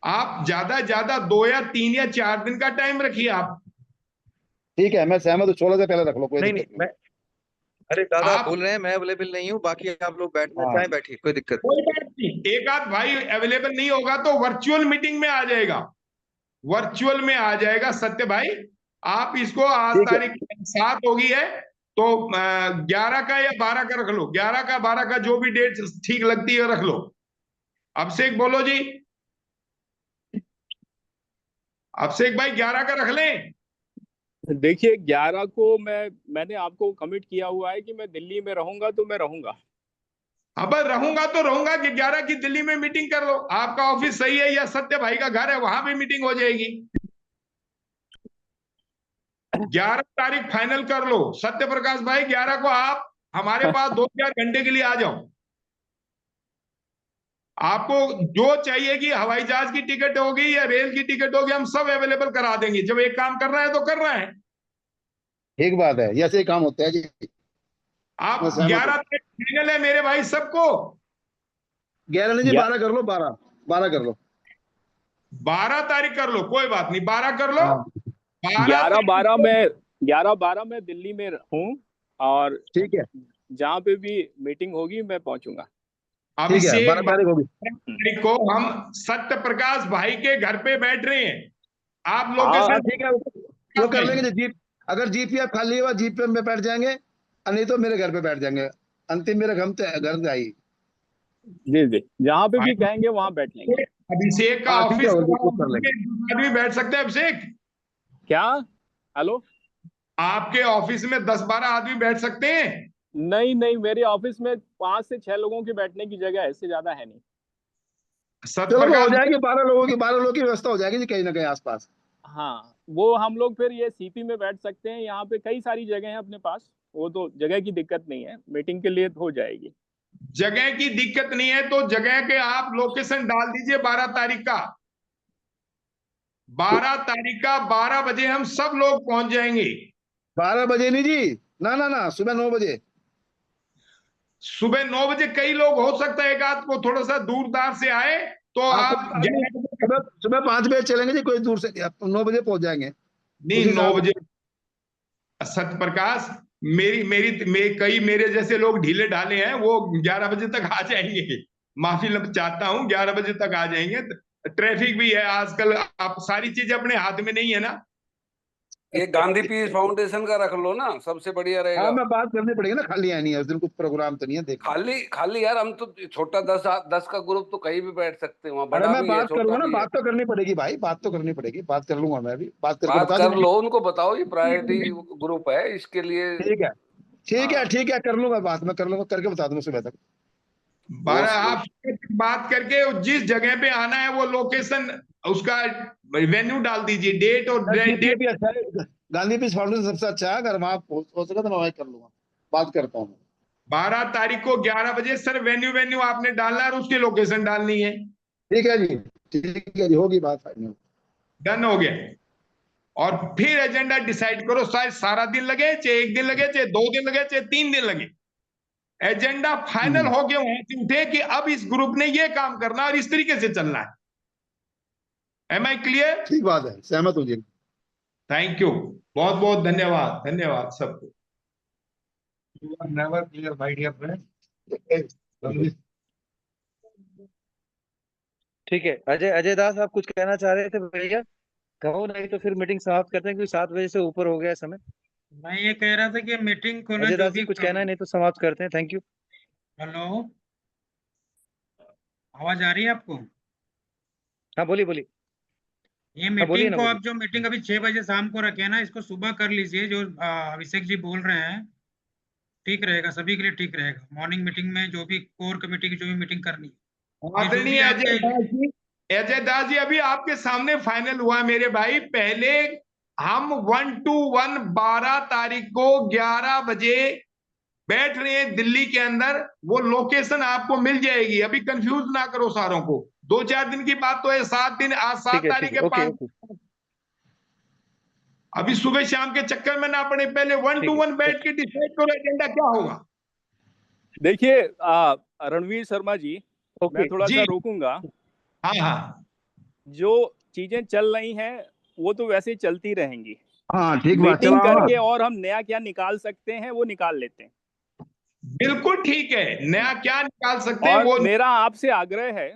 आप ज्यादा 2 या 3 या 4 दिन का टाइम रखिए आप। ठीक है, मैं सहमत हूँ, 16 से पहले रख लो, कोई नहीं नहीं दिक्कत नहीं। मैं, अरे दादा आप आप बोल रहे हैं, मैं अवेलेबल नहीं हूँ, बाकी आप लोग बैठना हाँ चाहें बैठिए, कोई दिक्कत कोई बात नहीं, एक आध भाई अवेलेबल नहीं होगा तो वर्चुअल मीटिंग में आ जाएगा, वर्चुअल में आ जाएगा सत्य भाई। आप इसको, आज ठीक है। तारीख 7 हो गई है, तो 11 का या 12 का रख लो, 11 का 12 का जो भी डेट ठीक लगती है रख लो। अभिषेक बोलो जी, अभिषेक भाई 11 का रख लें। देखिए 11 को मैंने आपको कमिट किया हुआ है कि मैं दिल्ली में रहूंगा, तो मैं रहूंगा। अब रहूंगा तो रहूंगा कि 11 की दिल्ली में मीटिंग कर लो, आपका ऑफिस सही है या सत्य भाई का घर है वहां भी मीटिंग हो जाएगी। 11 तारीख फाइनल कर लो सत्य प्रकाश भाई, 11 को आप हमारे पास 2-4 घंटे के लिए आ जाओ। आपको जो चाहिए कि हवाई जहाज की टिकट होगी या रेल की टिकट होगी, हम सब अवेलेबल करा देंगे। जब एक काम कर रहा है तो कर रहा है। ठीक बात है, ऐसे ही काम होता है जी। मैं आप सहमत हूँ। 11 तारीख फाइनल है मेरे भाई सबको। 11 नहीं जी, ग्या- 12 कर लो, 12 कर लो। 12 तारीख कर लो, कोई बात नहीं, 12 कर लो। हाँ 12 11 तारीख 12 को में 11-12 में दिल्ली में हूँ और ठीक है, जहाँ पे भी मीटिंग होगी मैं पहुंचूंगा। ठीक है, अभिषेक 12 तारीख होगी। तारीख को हम सत्य प्रकाश भाई के घर पे बैठ रहे हैं, आप हाँ लोकेशन ठीक है, वो कर लेंगे। जीप अगर जीपीएफ खाली हुआ जीपीएफ में बैठ जाएंगे, और नहीं तो मेरे घर पे बैठ जाएंगे। अंतिम मेरे घर से आई। जी जी, जहाँ पे भी कहेंगे वहां बैठ लेंगे। अभिषेक का हाँ ठीक है, ऑफिस वो कर लेंगे। आदमी बैठ सकते हैं अभिषेक? क्या? हेलो? आपके ऑफिस में 10-12 आदमी बैठ सकते हैं? नहीं नहीं, मेरे ऑफिस में 5 से 6 लोगों की बैठने की जगह है, इससे ज्यादा है नहीं। सत्य चलो वो हो प्रकाश जाएगी, 12 लोगों की व्यवस्था हो जाएगी जी, कहीं ना कहीं आसपास। हाँ, वो हम लोग फिर ये सीपी में बैठ सकते हैं, यहाँ पे कई सारी जगह है अपने पास, वो तो जगह की दिक्कत नहीं है, मीटिंग के लिए हो जाएगी। जगह की दिक्कत नहीं है तो जगह के आप लोकेशन डाल दीजिए 12 तारीख का। 12 तारीख का 12 बजे हम सब लोग पहुंच जाएंगे। 12 बजे नहीं जी, ना, सुबह 9 बजे। सुबह 9 बजे कई लोग हो सकता है एक आध को थोड़ा सा दूर दार से आए तो आप 11 बजे सुबह 5 बजे चलेंगे जी, कोई दूर से 9 बजे पहुंच जाएंगे। नहीं, 9 बजे सत्य प्रकाश, कई मेरे जैसे लोग ढीले ढाले हैं, वो 11 बजे तक आ जाएंगे। माफी चाहता हूं, 11 बजे तक आ जाएंगे। ट्रैफिक भी है आजकल, आप सारी चीज अपने हाथ में नहीं है ना। ये गांधी पीस फाउंडेशन का रख लो ना, सबसे बढ़िया हाँ, रहेगा। मैं बात करनी पड़ेगी ना, खाली है नहीं है उस दिन, कुछ प्रोग्राम तो नहीं है देख। खाली यार, हम तो छोटा 10 का ग्रुप तो कहीं भी बैठ सकते हैं, वहाँ अरे बड़ा मैं भी है बात छोटा करूंगा ना, भी है। बात तो करनी पड़ेगी भाई, बात तो करनी पड़ेगी, बात कर लूंगा मैं भी, बात करके बात बता कर दूंगा। लो, उनको बताओ ये प्रायोरिटी ग्रुप है इसके लिए। ठीक है, ठीक है, हाँ, ठीक है, कर लूंगा बात, मैं कर लूंगा, करके बता दूंगा सुबह तक। 12 आप बात करके जिस जगह पे आना है वो लोकेशन, उसका वेन्यू डाल दीजिए, डेट और डेट। भी अच्छा है, गांधी पीस फाउंडेशन सबसे अच्छा है, अगर वहां हो सके तो मैं वहीं कर लूंगा, बात करता हूँ। 12 तारीख को 11 बजे सर, वेन्यू आपने डालना है और उसकी लोकेशन डालनी है। ठीक है जी, ठीक है जी, होगी बात फाइनल। डन हो गया। और फिर एजेंडा डिसाइड करो, शायद सारा दिन लगे, चाहे 1 दिन लगे, चाहे 2 दिन लगे, चाहे 3 दिन लगे। एजेंडा फाइनल हो गया, वहां से उठे कि अब इस ग्रुप ने ये काम करना और इस तरीके से चलना है। Am I clear? ठीक बात है, सहमत हूँ जी। थैंक यू, बहुत बहुत धन्यवाद, धन्यवाद सबको। Never clear my dear friend. ठीक है, अजय अजय दास, आप कुछ कहना चाह रहे थे भैया? कहो, नहीं तो फिर मीटिंग समाप्त करते हैं, क्योंकि 7 बजे से ऊपर हो गया है समय। मैं ये कह रहा था कि मीटिंग को ना अजय जो दास जी, भी कुछ कहना है? नहीं तो समाप्त करते हैं। Thank you. हेलो, आवाज आ रही है आपको? हाँ, बोलिए बोलिए। ये हाँ, बोलिए मीटिंग ना, को बोलिए। आप जो मीटिंग अभी 6 बजे शाम को रखे हैं ना, इसको सुबह कर लीजिए, जो अभिषेक जी बोल रहे हैं, ठीक रहेगा, सभी के लिए ठीक रहेगा। मॉर्निंग मीटिंग में जो भी कोर कमेटी की जो भी मीटिंग करनी है, ये जो भी आदरणीय आपके अजय दास जी, अभी आपके सामने फाइनल हुआ मेरे भाई। पहले हम 1 to 1 12 तारीख को 11 बजे बैठ रहे हैं दिल्ली के अंदर, वो लोकेशन आपको मिल जाएगी। अभी कंफ्यूज ना करो सारों को, 2-4 दिन की बात तो है, 7 दिन, आज 7 ठीक तारीख है, है, ओके 5। ओके। अभी सुबह शाम के चक्कर में ना पड़े, पहले 1 ठीक to है, 1 बैठ के डिसाइड करो एजेंडा क्या होगा। देखिए रणवीर शर्मा जी, मैं ओके थोड़ा सा जी, रोकूंगा। हाँ हाँ, जो चीजें चल रही हैं वो तो वैसे ही चलती रहेंगी, हाँ ठीक बात, मीटिंग चला करके और हम नया क्या निकाल सकते हैं वो निकाल लेते हैं। बिल्कुल ठीक है, नया क्या निकाल सकते हैं और वो। मेरा आपसे आग्रह है,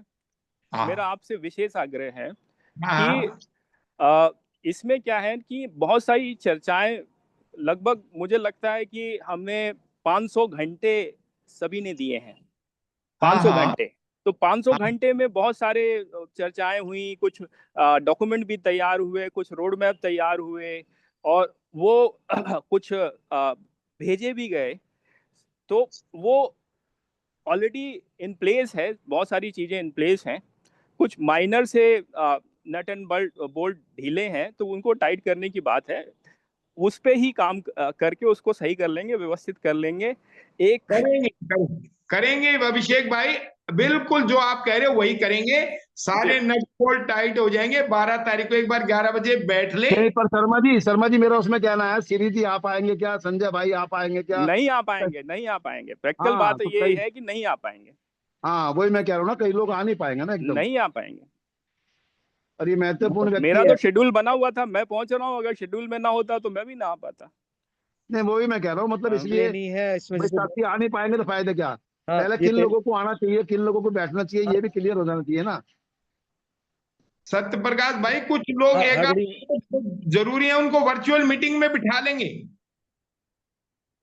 मेरा हाँ आपसे विशेष आग्रह है कि हाँ इसमें क्या है कि बहुत सारी चर्चाएं, लगभग मुझे लगता है कि हमने 500 घंटे सभी ने दिए हैं, हाँ 500 हाँ घंटे। तो 500 हाँ, घंटे में बहुत सारे चर्चाएं हुई, कुछ डॉक्यूमेंट भी तैयार हुए, कुछ रोड मैप तैयार हुए, और वो कुछ भेजे भी गए। तो वो ऑलरेडी इन प्लेस है, बहुत सारी चीजें इन प्लेस हैं। कुछ माइनर से नट एंड बोल्ट ढीले हैं, तो उनको टाइट करने की बात है। उस पे ही काम करके उसको सही कर लेंगे, व्यवस्थित कर लेंगे। एक करेंगे अभिषेक भाई, बिल्कुल जो आप कह रहे हो वही करेंगे। सारे नट बोल्ट टाइट हो जाएंगे। 12 तारीख को एक बार 11 बजे बैठ ले। नहीं, पर शर्मा जी मेरा उसमें कहना है, श्री जी आप आएंगे क्या, संजय भाई आप आएंगे क्या? नहीं आ पाएंगे, नहीं आ पाएंगे, प्रैक्टिकल हाँ बात तो ये कई, है कि नहीं आ पाएंगे, हाँ वही मैं कह रहा हूँ ना, कई लोग आ नहीं पाएंगे ना एकदम। नहीं आ पाएंगे। और ये महत्वपूर्ण व्यक्ति मेरा है। तो शेड्यूल बना हुआ था, मैं पहुंच रहा हूँ, अगर शेड्यूल में ना होता तो मैं भी ना आ पाता। नहीं वो भी मैं कह रहा हूँ, मतलब इसलिए नहीं है इसमें भाई जैसे साथी आ नहीं पाएंगे तो फायदा क्या। हाँ पहले ये किन लोगों को आना चाहिए, किन लोगों को बैठना चाहिए, ये भी क्लियर हो जाना चाहिए ना। सत्य प्रकाश भाई, कुछ लोग एक जरूरी है उनको वर्चुअल मीटिंग में बिठा लेंगे।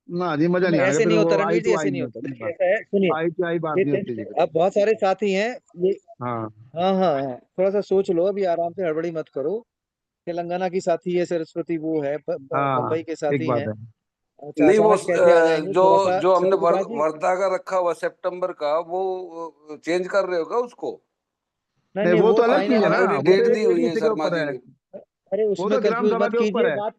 ना जी मजा नहीं आएगा, ऐसे फिर नहीं वो होता आई रणवीर जी, टू ऐसे आई नहीं नहीं होता। होता देखिए ऐसा है, सुनिए, आई टू आई बात नहीं होती जी। अब बहुत सारे साथी हैं ये। हाँ हाँ हाँ हाँ, थोड़ा सा सोच लो, अभी आराम से, हड़बड़ी मत करो। तेलंगाना की साथी है सरस्वती, वो है हाँ बम्बई के एक साथी बात हैं। है। अच्छा नहीं वो अचानक कैसे आ जाएंगे, जो थोड़ा सा जो हमने सत्यप्रकाश जी। वर्धा का रखा हुआ सितंबर का, वो चेंज कर रहे होगा उसको। नहीं नहीं नहीं, वो वो तो अलग चीज फाइनल है है, ना, ऑलरेडी वो डेट तो दी हुई है किसी के शर्मा ऊपर जी है। ने। अरे वो उसमें तो ग्राम कंफ्यूज सभा मत के ऊपर कीजिए है। बात,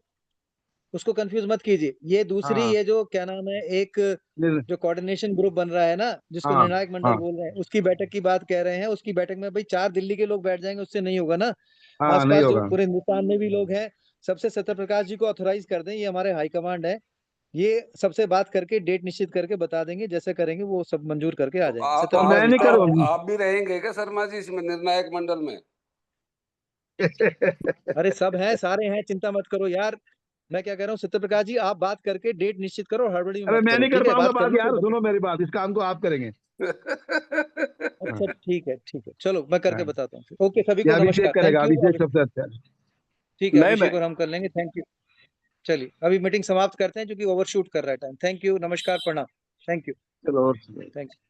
उसको कंफ्यूज मत कीजिए। ये दूसरी, हाँ ये जो क्या नाम है, एक जो कोऑर्डिनेशन ग्रुप बन रहा है ना, जिसको हाँ निर्णायक मंडल हाँ बोल रहे हैं, उसकी बैठक की बात कह रहे हैं। उसकी बैठक में भाई 4 दिल्ली के लोग बैठ जाएंगे, उससे नहीं होगा ना। हाँ नहीं आसपास जो होगा। पूरे हिंदुस्तान में भी लोग हैं, सबसे सत्यप्रकाश जी को ऑथोराइज कर दें, ये हमारे हाई कमांड है। ये सबसे बात करके डेट निश्चित करके बता देंगे, जैसे करेंगे वो सब मंजूर करके आ तो जाएंगे। और सत्यप्रकाश मैं जी नहीं तैयार करूँ। हैं? आप भी रहेंगे क्या शर्मा जी इसमें निर्णायक मंडल में? अरे सब हैं, सारे हैं, चिंता मत करो यार। मैं क्या कह रहा हूँ, सत्यप्रकाश जी आप बात करके डेट निश्चित करो, हड़बड़ी में अरे मत मैं करो, नहीं कर ठीक है? पाऊंगा बात कर बात लो फिर यार, बताओ। सुनो मेरी बात, इस काम को आप करेंगे। हाँ अच्छा ठीक है, ठीक है, चलो मैं करके हाँ। बताता हूँ फिर। ओके, सभी ये को अभिषेक नमस्कार, करेगा, थैंक यू। अभिषेक अभी सबसे अच्छा है। ठीक है, नहीं अभिषेक मैं और हम कर लेंगे, थैंक यू। चलिए अभी मीटिंग समाप्त करते हैं, क्योंकि ओवरशूट कर रहा है टाइम। थैंक यू, नमस्कार, प्रणाम। थैंक यू, चलो थैंक यू।